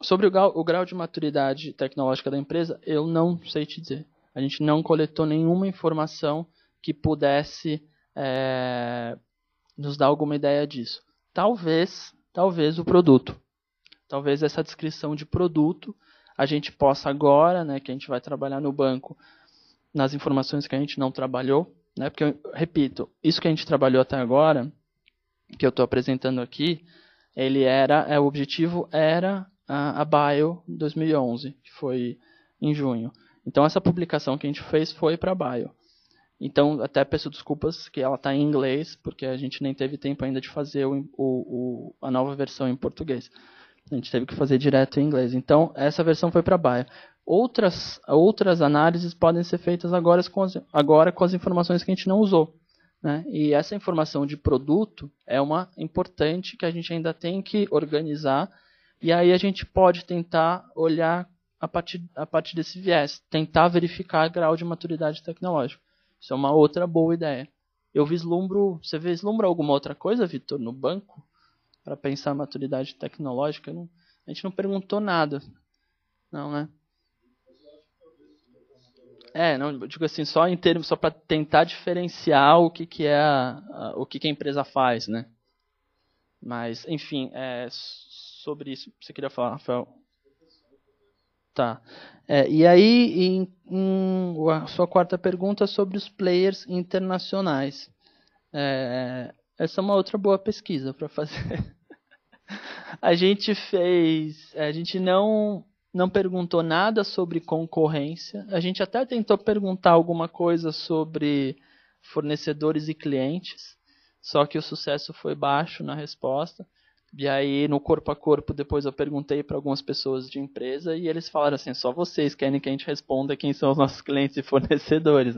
Sobre o grau de maturidade tecnológica da empresa, eu não sei te dizer. A gente não coletou nenhuma informação que pudesse nos dar alguma ideia disso. Talvez o produto. Talvez essa descrição de produto a gente possa agora, que a gente vai trabalhar no banco, nas informações que a gente não trabalhou, porque, eu repito, isso que a gente trabalhou até agora, que eu estou apresentando aqui, o objetivo era a Bio 2011, que foi em junho. Então, essa publicação que a gente fez foi para a Bio. Então, até peço desculpas que ela está em inglês, porque a gente nem teve tempo ainda de fazer a nova versão em português. A gente teve que fazer direto em inglês. Então, essa versão foi para a Bio. Outras análises podem ser feitas agora com as informações que a gente não usou. E essa informação de produto é uma importante que a gente ainda tem que organizar. E aí a gente pode tentar olhar a partir desse viés. Tentar verificar o grau de maturidade tecnológica. Isso é uma outra boa ideia. Você vislumbra alguma outra coisa, Vitor, no banco? Para pensar a maturidade tecnológica? A gente não perguntou nada. Não, né? Não, eu digo assim, só em termos, só para tentar diferenciar o que a empresa faz, né? Mas, enfim, sobre isso, você queria falar, Rafael? Tá. E aí, a sua quarta pergunta sobre os players internacionais. Essa é uma outra boa pesquisa para fazer. A gente não perguntou nada sobre concorrência. A gente até tentou perguntar alguma coisa sobre fornecedores e clientes, só que o sucesso foi baixo na resposta. E aí, no corpo a corpo, depois eu perguntei para algumas pessoas de empresa e eles falaram assim, só vocês querem que a gente responda quem são os nossos clientes e fornecedores.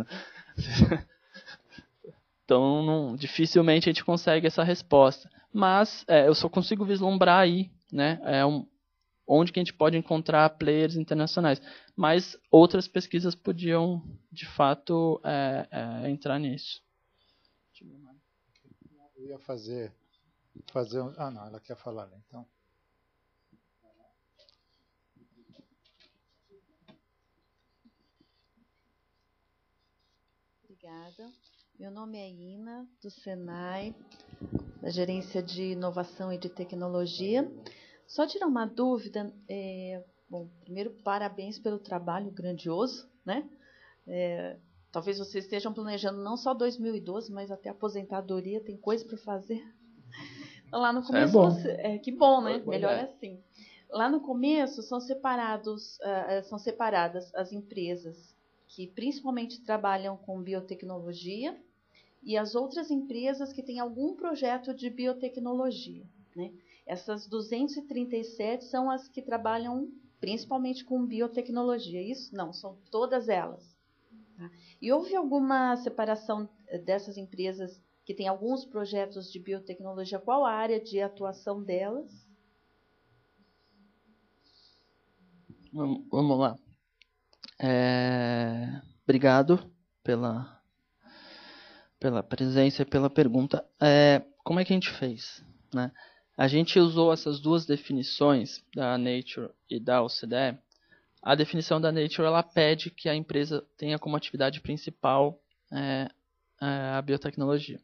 Então, dificilmente a gente consegue essa resposta. Mas eu só consigo vislumbrar aí, né, onde que a gente pode encontrar players internacionais. Mas outras pesquisas podiam, de fato, entrar nisso. Eu ia fazer não, ela quer falar, então. Obrigada. Meu nome é Ina, do Senai, da Gerência de Inovação e de Tecnologia. Só tirar uma dúvida, bom, primeiro, parabéns pelo trabalho grandioso, né? Talvez vocês estejam planejando não só 2012, mas até a aposentadoria, tem coisa para fazer. Lá no começo, que bom, né? Melhor assim. Lá no começo são separadas as empresas que principalmente trabalham com biotecnologia e as outras empresas que têm algum projeto de biotecnologia, né? Essas 237 são as que trabalham principalmente com biotecnologia. Isso? Não, são todas elas. Tá? E houve alguma separação dessas empresas que têm alguns projetos de biotecnologia? Qual a área de atuação delas? Vamos lá. Obrigado pela presença e pela pergunta. Como é que a gente fez, né? A gente usou essas duas definições, da Nature e da OCDE. A definição da Nature, ela pede que a empresa tenha como atividade principal a biotecnologia.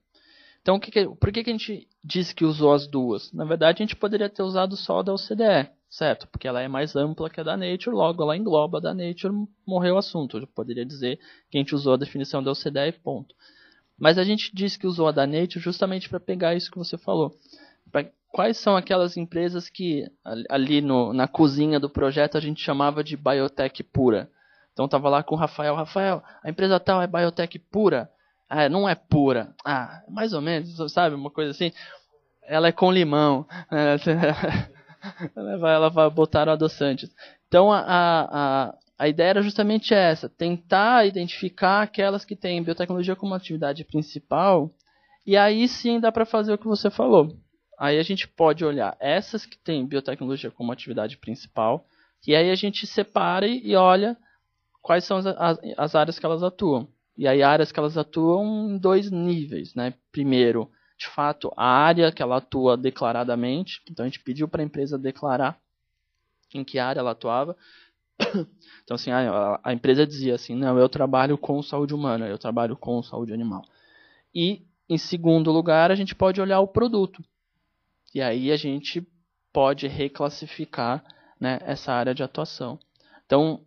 Então, por que a gente disse que usou as duas? Na verdade, a gente poderia ter usado só a da OCDE, certo? Porque ela é mais ampla que a da Nature, logo ela engloba a da Nature, morreu o assunto. Eu poderia dizer que a gente usou a definição da OCDE e ponto. Mas a gente disse que usou a da Nature justamente para pegar isso que você falou. Quais são aquelas empresas que ali na cozinha do projeto a gente chamava de biotech pura? Então estava lá com o Rafael, a empresa tal é biotech pura? Não é pura. Mais ou menos, sabe, uma coisa assim. Ela é com limão. Ela vai botar o adoçante. Então a ideia era justamente essa, tentar identificar aquelas que têm biotecnologia como atividade principal, e aí sim dá para fazer o que você falou. Aí a gente pode olhar essas que têm biotecnologia como atividade principal, e aí a gente separa e olha quais são as áreas que elas atuam. E aí áreas que elas atuam em dois níveis, né? Primeiro, de fato, a área que ela atua declaradamente, então a gente pediu para a empresa declarar em que área ela atuava. Então, assim, a empresa dizia assim, não, eu trabalho com saúde humana, eu trabalho com saúde animal. E, em segundo lugar, a gente pode olhar o produto. E aí a gente pode reclassificar, né, essa área de atuação. Então,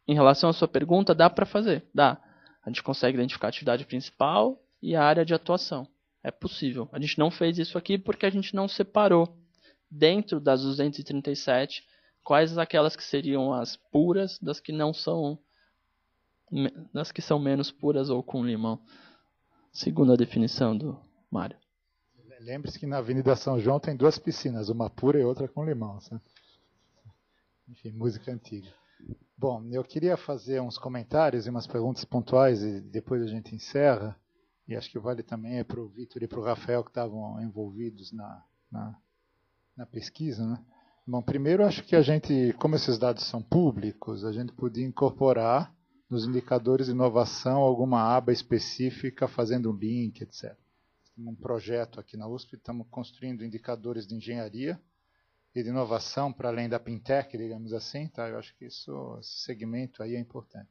em relação à sua pergunta, dá para fazer? Dá. A gente consegue identificar a atividade principal e a área de atuação. É possível. A gente não fez isso aqui porque a gente não separou dentro das 237 quais aquelas que seriam as puras das que não são, das que são menos puras ou com limão. Segundo a definição do Mário. Lembre-se que na Avenida São João tem duas piscinas, uma pura e outra com limão. Sabe? Enfim, música antiga. Bom, eu queria fazer uns comentários e umas perguntas pontuais e depois a gente encerra. E acho que vale também para o Vitor e para o Rafael que estavam envolvidos na pesquisa, né? Bom, primeiro acho que a gente, como esses dados são públicos, a gente podia incorporar nos indicadores de inovação alguma aba específica fazendo um link, etc. Temos um projeto aqui na USP, estamos construindo indicadores de engenharia e de inovação para além da Pintec, digamos assim, tá? Eu acho que esse segmento aí é importante.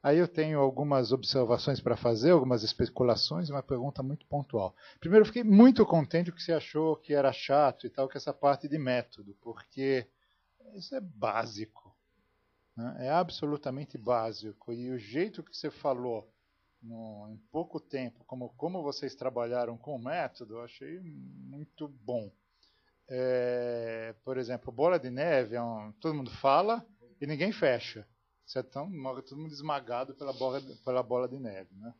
Aí eu tenho algumas observações para fazer, algumas especulações e uma pergunta muito pontual. Primeiro, eu fiquei muito contente que você achou que era chato e tal, que essa parte de método, porque isso é básico, né? É absolutamente básico. E o jeito que você falou, em pouco tempo, como vocês trabalharam com o método, eu achei muito bom. Por exemplo, bola de neve, todo mundo fala e ninguém fecha. Morre todo mundo esmagado pela bola de neve, né?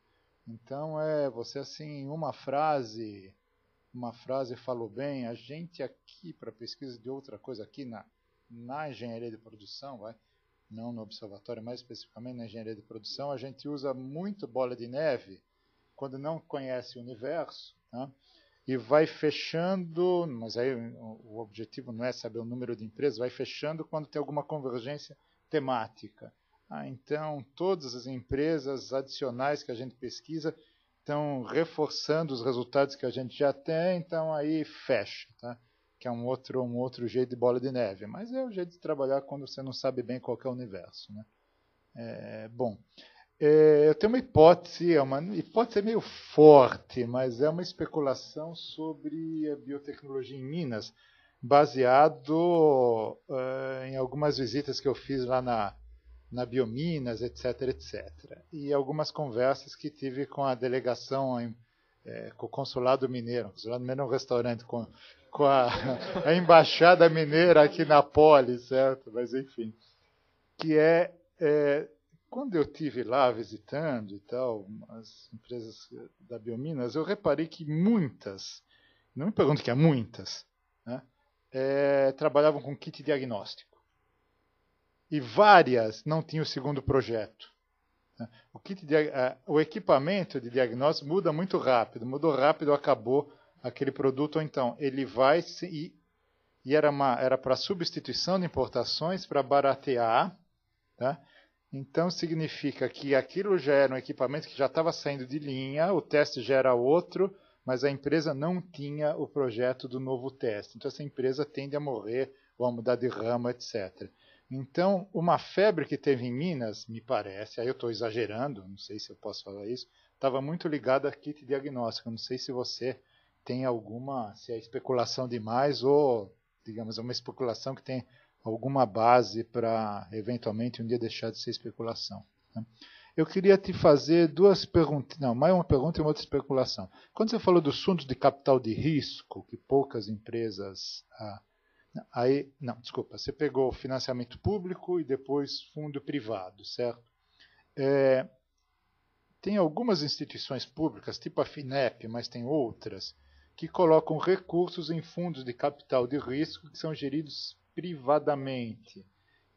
Então, você assim, uma frase falou bem, a gente aqui, para pesquisa de outra coisa aqui na engenharia de produção, não no observatório, mais especificamente na engenharia de produção, a gente usa muito bola de neve quando não conhece o universo, né? E vai fechando, mas aí o objetivo não é saber o número de empresas, vai fechando quando tem alguma convergência temática. Então, todas as empresas adicionais que a gente pesquisa estão reforçando os resultados que a gente já tem, então aí fecha, tá? Que é um outro jeito de bola de neve. Mas é o jeito de trabalhar quando você não sabe bem qual que é o universo, né? Bom, eu tenho uma hipótese meio forte, mas é uma especulação sobre a biotecnologia em Minas, baseado em algumas visitas que eu fiz lá na Biominas, etc, etc. E algumas conversas que tive com a delegação, com o Consulado Mineiro. O Consulado Mineiro é um restaurante com a Embaixada Mineira aqui na Poli, certo? Mas enfim, que quando eu estive lá visitando e tal, as empresas da Biominas, eu reparei que muitas, não me pergunto que é muitas, né, trabalhavam com kit diagnóstico. E várias não tinham o segundo projeto. O equipamento de diagnóstico muda muito rápido. Mudou rápido, acabou aquele produto, ou então ele vai e era para substituição de importações, para baratear, tá? Então significa que aquilo já era um equipamento que já estava saindo de linha, o teste já era outro, mas a empresa não tinha o projeto do novo teste. Então essa empresa tende a morrer ou a mudar de ramo, etc. Então, uma febre que teve em Minas, me parece, aí eu estou exagerando, não sei se eu posso falar isso, estava muito ligada a kit diagnóstico. Não sei se você tem se é especulação demais ou, digamos, uma especulação que tem alguma base para, eventualmente, um dia deixar de ser especulação, né? Eu queria te fazer duas perguntas, não, mais uma pergunta e uma outra especulação. Quando você falou dos fundos de capital de risco, que poucas empresas... desculpa, você pegou financiamento público e depois fundo privado, certo? Tem algumas instituições públicas, tipo a FINEP, mas tem outras, que colocam recursos em fundos de capital de risco que são geridos privadamente.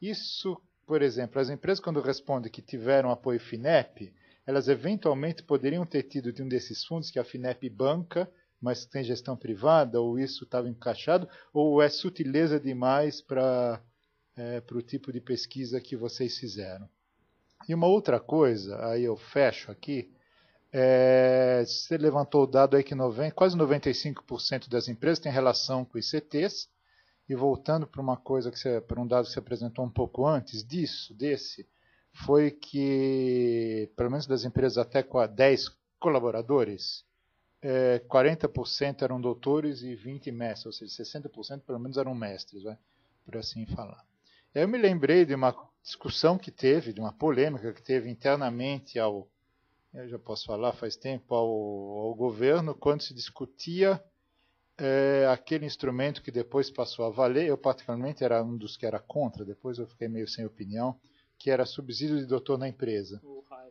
Isso, por exemplo, as empresas quando respondem que tiveram apoio FINEP, elas eventualmente poderiam ter tido de um desses fundos que a FINEP banca, mas tem gestão privada, ou isso estava encaixado, ou é sutileza demais para o tipo de pesquisa que vocês fizeram. E uma outra coisa, aí eu fecho aqui, você levantou o dado aí que quase 95% das empresas têm relação com ICTs, e voltando para para um dado que você apresentou um pouco antes desse, foi que, pelo menos das empresas até com 10 colaboradores, 40% eram doutores e 20% mestres, ou seja, 60% pelo menos eram mestres, por assim falar. Eu me lembrei de uma discussão que teve, de uma polêmica que teve internamente eu já posso falar faz tempo, ao governo, quando se discutia aquele instrumento que depois passou a valer. Eu particularmente era um dos que era contra, depois eu fiquei meio sem opinião, que era subsídio de doutor na empresa. O RAI.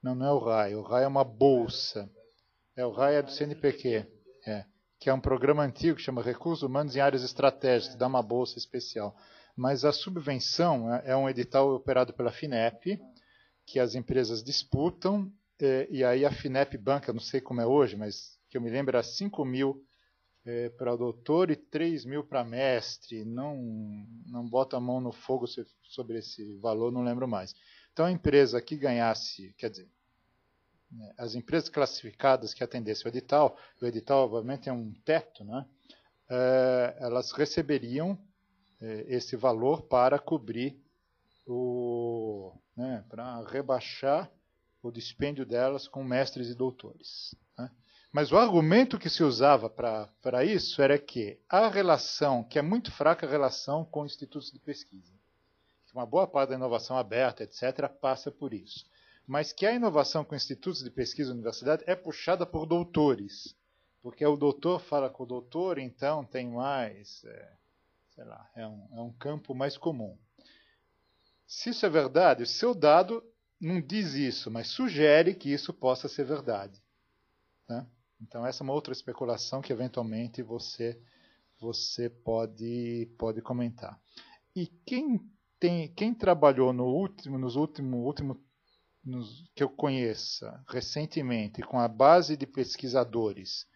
Não é o RAI, o RAI é uma bolsa. O RAI é do CNPq, que é um programa antigo que chama Recursos Humanos em Áreas Estratégicas, dá uma bolsa especial. Mas a subvenção é um edital operado pela FINEP, que as empresas disputam, e aí a FINEP banca, não sei como é hoje, mas que eu me lembro era 5 mil para doutor e 3 mil para mestre. Não boto a mão no fogo sobre esse valor, não lembro mais. Então a empresa que ganhasse, quer dizer, as empresas classificadas que atendessem o edital obviamente tem um teto, né? Elas receberiam esse valor para cobrir né, para rebaixar o dispêndio delas com mestres e doutores. Né? Mas o argumento que se usava para isso era que a relação, que é muito fraca a relação com institutos de pesquisa, que uma boa parte da inovação aberta, etc., passa por isso, mas que a inovação com institutos de pesquisa e universidade é puxada por doutores, porque o doutor fala com o doutor, então tem mais, sei lá, é um campo mais comum. Se isso é verdade, o seu dado não diz isso, mas sugere que isso possa ser verdade. Né? Então essa é uma outra especulação que eventualmente você pode comentar. E quem trabalhou nos últimos que eu conheça recentemente com a base de pesquisadores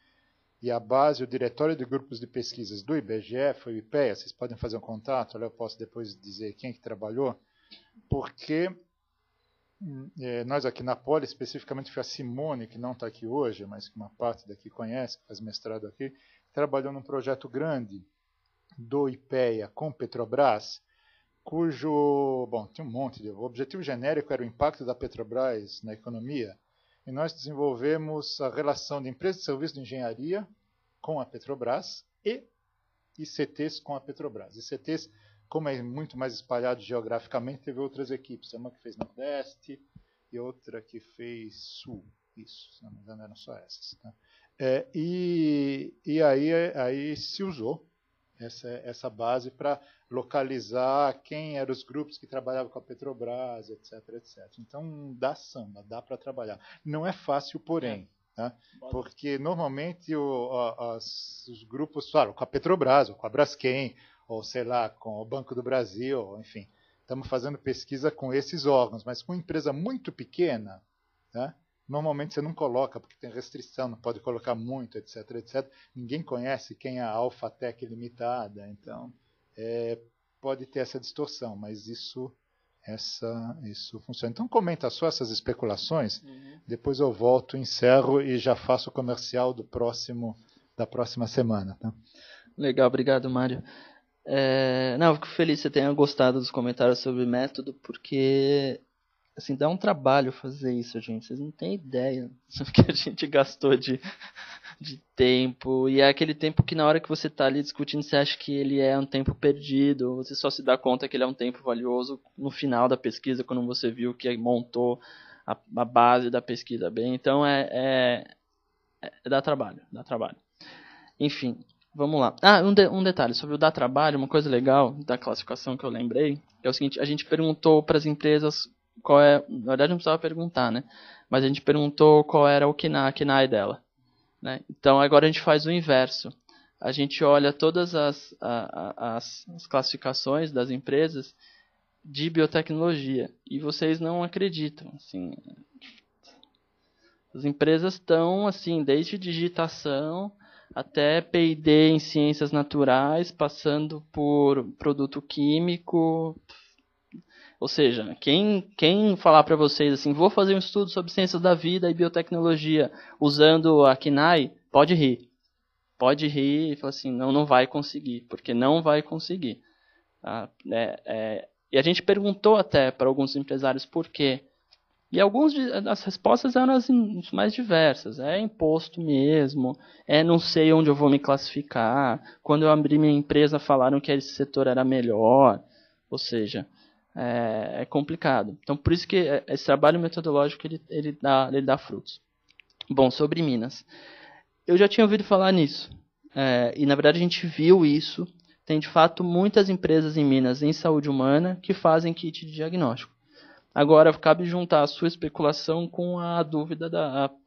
e a base, o diretório de grupos de pesquisas do IBGE, foi o IPEA, vocês podem fazer um contato, eu posso depois dizer quem que trabalhou, porque nós aqui na Poli, especificamente foi a Simone, que não está aqui hoje, mas que uma parte daqui conhece, que faz mestrado aqui, trabalhou num projeto grande do IPEA com Petrobras, cujo, bom, tinha um monte o objetivo genérico era o impacto da Petrobras na economia, e nós desenvolvemos a relação de empresas de serviço de engenharia com a Petrobras e ICTs com a Petrobras. ICTs, como é muito mais espalhado geograficamente, teve outras equipes. Uma que fez Nordeste e outra que fez Sul. Isso, se não me engano, eram só essas. Tá? E aí se usou essa base para localizar quem eram os grupos que trabalhavam com a Petrobras, etc, etc. Então, dá samba, dá para trabalhar. Não é fácil, porém. Tá? Porque, normalmente, os grupos falam com a Petrobras, ou com a Braskem, ou, sei lá, com o Banco do Brasil, enfim. Estamos fazendo pesquisa com esses órgãos, mas com uma empresa muito pequena, tá? Normalmente você não coloca, porque tem restrição, não pode colocar muito, etc, etc. Ninguém conhece quem é a Alphatec Limitada, então pode ter essa distorção, mas isso funciona. Então comenta só essas especulações, depois eu volto, encerro e já faço o comercial da próxima semana. Tá? Legal, obrigado, Mário. Eu fico feliz que você tenha gostado dos comentários sobre método, porque assim, dá um trabalho fazer isso, gente. Vocês não têm ideia do que a gente gastou de tempo. E é aquele tempo que na hora que você está ali discutindo, você acha que ele é um tempo perdido. Você só se dá conta que ele é um tempo valioso no final da pesquisa, quando você viu que montou a base da pesquisa bem. Então, dá trabalho. Enfim, vamos lá. Um detalhe sobre o dar trabalho, uma coisa legal da classificação que eu lembrei, é o seguinte, a gente perguntou para as empresas na verdade não precisava perguntar, né? Mas a gente perguntou qual era o KNAI dela. Né? Então agora a gente faz o inverso. A gente olha todas as classificações das empresas de biotecnologia. E vocês não acreditam. Assim, as empresas estão, assim, desde digitação até P&D em ciências naturais, passando por produto químico. Ou seja, quem falar para vocês assim, vou fazer um estudo sobre ciências da vida e biotecnologia usando a KNAI, pode rir. Pode rir e falar assim, não vai conseguir, porque não vai conseguir. Tá? E a gente perguntou até para alguns empresários por quê. E as respostas eram as mais diversas. É imposto mesmo, não sei onde eu vou me classificar. Quando eu abri minha empresa falaram que esse setor era melhor. Ou seja, é complicado. Então, por isso que esse trabalho metodológico ele dá frutos. Bom, sobre Minas. Eu já tinha ouvido falar nisso. E, na verdade, a gente viu isso. Tem, de fato, muitas empresas em Minas, em saúde humana, que fazem kit de diagnóstico. Agora, cabe juntar a sua especulação com a dúvida,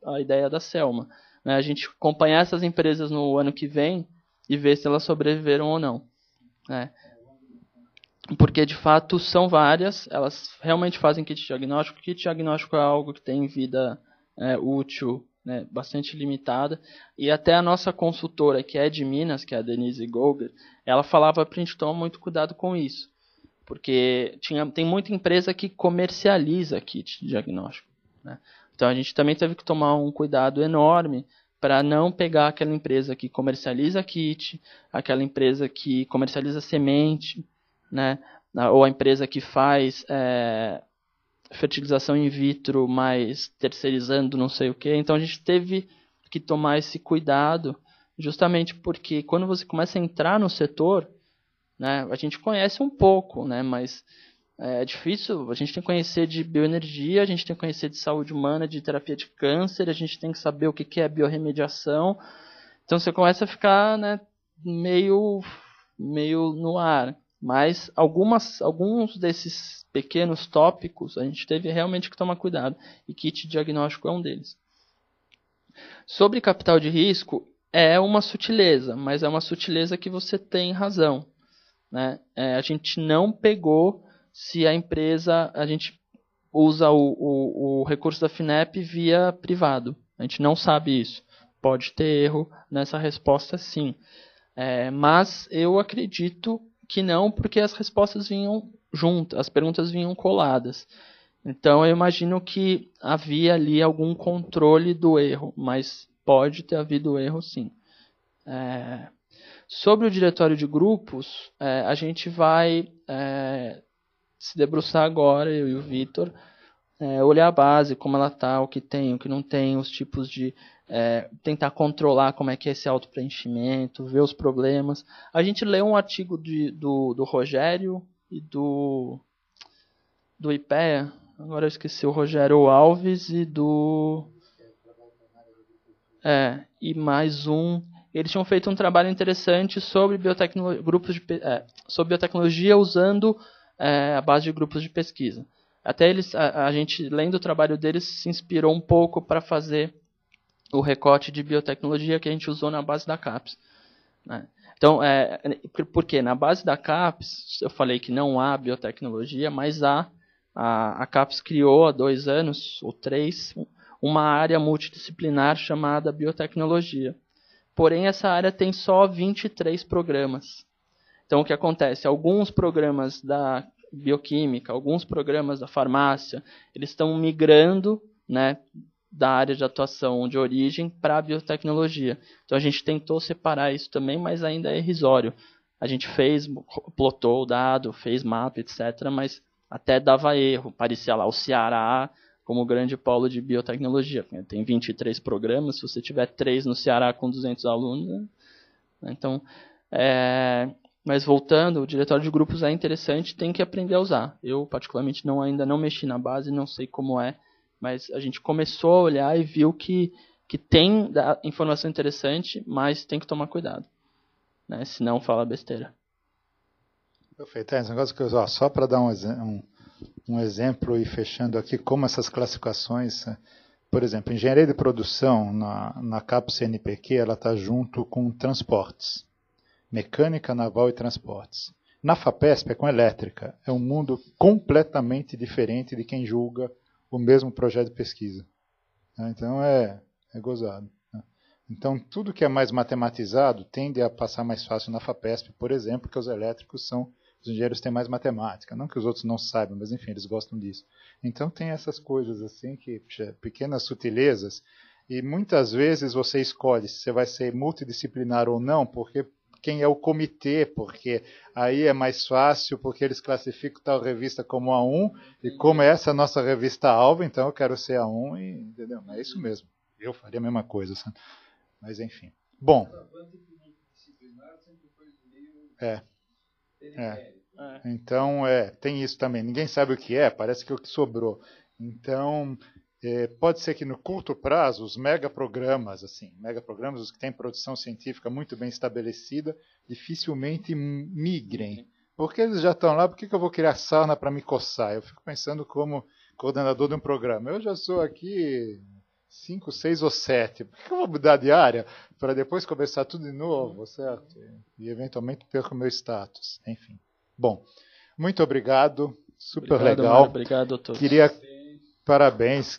a ideia da Selma. Né? A gente acompanhar essas empresas no ano que vem e ver se elas sobreviveram ou não. Né? Porque, de fato, são várias, elas realmente fazem kit diagnóstico. Kit diagnóstico é algo que tem vida útil, né, bastante limitada. E até a nossa consultora, que é de Minas, que é a Denise Golger, ela falava para a gente tomar muito cuidado com isso. Porque tem muita empresa que comercializa kit de diagnóstico. Né? Então, a gente também teve que tomar um cuidado enorme para não pegar aquela empresa que comercializa kit, aquela empresa que comercializa semente, né? Ou a empresa que faz fertilização in vitro, mas terceirizando não sei o quê. Então a gente teve que tomar esse cuidado, justamente porque quando você começa a entrar no setor, né, a gente conhece um pouco, né, mas é difícil, a gente tem que conhecer de bioenergia, a gente tem que conhecer de saúde humana, de terapia de câncer, a gente tem que saber o que é biorremediação. Então você começa a ficar, né, meio no ar. Mas alguns desses pequenos tópicos a gente teve realmente que tomar cuidado. E kit diagnóstico é um deles. Sobre capital de risco, é uma sutileza, mas é uma sutileza que você tem razão, né? A gente não pegou se a empresa, a gente usa o recurso da FINEP via privado. A gente não sabe isso. Pode ter erro nessa resposta, sim. Mas eu acredito que não, porque as respostas vinham juntas, as perguntas vinham coladas. Então eu imagino que havia ali algum controle do erro, mas pode ter havido erro, sim. Sobre o diretório de grupos, a gente vai se debruçar agora, eu e o Vitor, olhar a base, como ela está, o que tem, o que não tem, os tipos de... tentar controlar como é que é esse autopreenchimento, ver os problemas. A gente leu um artigo do Rogério e do IPEA, agora eu esqueci, o Rogério Alves e e mais um. Eles tinham feito um trabalho interessante sobre sobre biotecnologia usando a base de grupos de pesquisa. Até a gente, lendo o trabalho deles, se inspirou um pouco para fazer o recorte de biotecnologia que a gente usou na base da CAPES, né? Então, porque na base da CAPES, eu falei que não há biotecnologia, mas a CAPES criou há 2 anos, ou 3, uma área multidisciplinar chamada biotecnologia. Porém, essa área tem só 23 programas. Então, o que acontece? Alguns programas da bioquímica, alguns programas da farmácia, eles estão migrando, né, da área de atuação de origem para a biotecnologia. Então a gente tentou separar isso também, mas ainda é irrisório. A gente plotou o dado, fez mapa, etc., mas até dava erro. Parecia lá o Ceará como grande polo de biotecnologia. Tem 23 programas, se você tiver 3 no Ceará com 200 alunos... né? Então, mas voltando, o diretório de grupos é interessante, tem que aprender a usar. Eu, particularmente, ainda não mexi na base, não sei como é, mas a gente começou a olhar e viu que tem informação interessante, mas tem que tomar cuidado, né? Senão fala besteira. Perfeito. Esse negócio que eu só para dar um exemplo e fechando aqui como essas classificações, por exemplo, engenharia de produção na CAPES CNPq, ela está junto com transportes, mecânica, naval e transportes. Na FAPESP é com elétrica, é um mundo completamente diferente de quem julga o mesmo projeto de pesquisa. Então é gozado. Então tudo que é mais matematizado tende a passar mais fácil na FAPESP, por exemplo, porque os elétricos os engenheiros têm mais matemática. Não que os outros não saibam, mas enfim, eles gostam disso. Então tem essas coisas assim, pequenas sutilezas, e muitas vezes você escolhe se você vai ser multidisciplinar ou não, porque quem é o comitê, porque aí é mais fácil, porque eles classificam tal revista como A1, e como é essa nossa revista alvo, então eu quero ser A1, entendeu? É isso mesmo. Eu faria a mesma coisa, sabe? Mas enfim. Bom. Então, tem isso também. Ninguém sabe o que é, parece que é o que sobrou. Então, pode ser que no curto prazo, os megaprogramas, os que têm produção científica muito bem estabelecida, dificilmente migrem. Porque eles já estão lá, por que eu vou criar sarna para me coçar? Eu fico pensando como coordenador de um programa. Eu já sou aqui 5, 6 ou 7. Por que eu vou mudar de área para depois começar tudo de novo, certo? E eventualmente perco o meu status. Enfim. Bom, muito obrigado. Super obrigado, legal. Mário, obrigado a todos. Parabéns.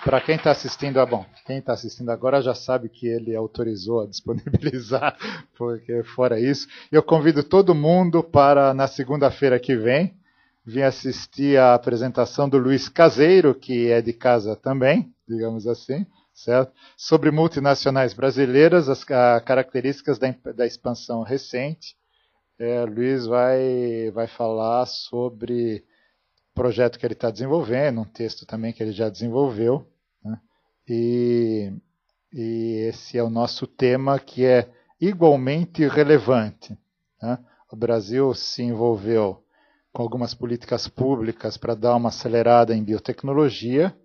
Para quem está assistindo, quem está assistindo agora já sabe que ele autorizou a disponibilizar, porque fora isso, eu convido todo mundo para, na segunda-feira que vem, vir assistir a apresentação do Luiz Caseiro, que é de casa também, digamos assim, certo? Sobre multinacionais brasileiras, as características da expansão recente, Luiz vai falar sobre o projeto que ele está desenvolvendo, um texto também que ele já desenvolveu, né? E esse é o nosso tema, que é igualmente relevante, né? O Brasil se envolveu com algumas políticas públicas para dar uma acelerada em biotecnologia,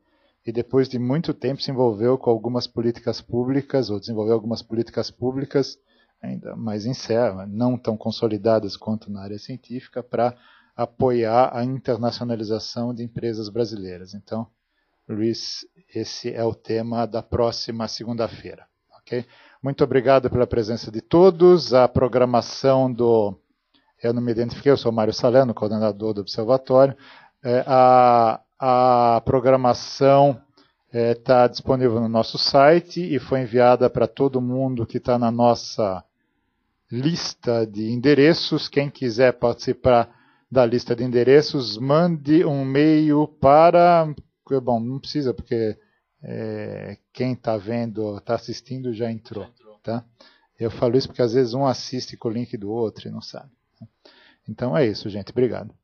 e depois de muito tempo se envolveu com algumas políticas públicas, ou desenvolveu algumas políticas públicas ainda mais não tão consolidadas quanto na área científica, para apoiar a internacionalização de empresas brasileiras. Então, Luiz, esse é o tema da próxima segunda-feira. Okay? Muito obrigado pela presença de todos. A programação eu não me identifiquei, eu sou Mário Saleno, coordenador do Observatório. A programação está disponível no nosso site e foi enviada para todo mundo que está na nossa lista de endereços. Quem quiser participar da lista de endereços, mande um e-mail para... Bom, não precisa, porque quem está assistindo já entrou. Tá? Eu falo isso porque às vezes um assiste com o link do outro e não sabe. Então é isso, gente. Obrigado.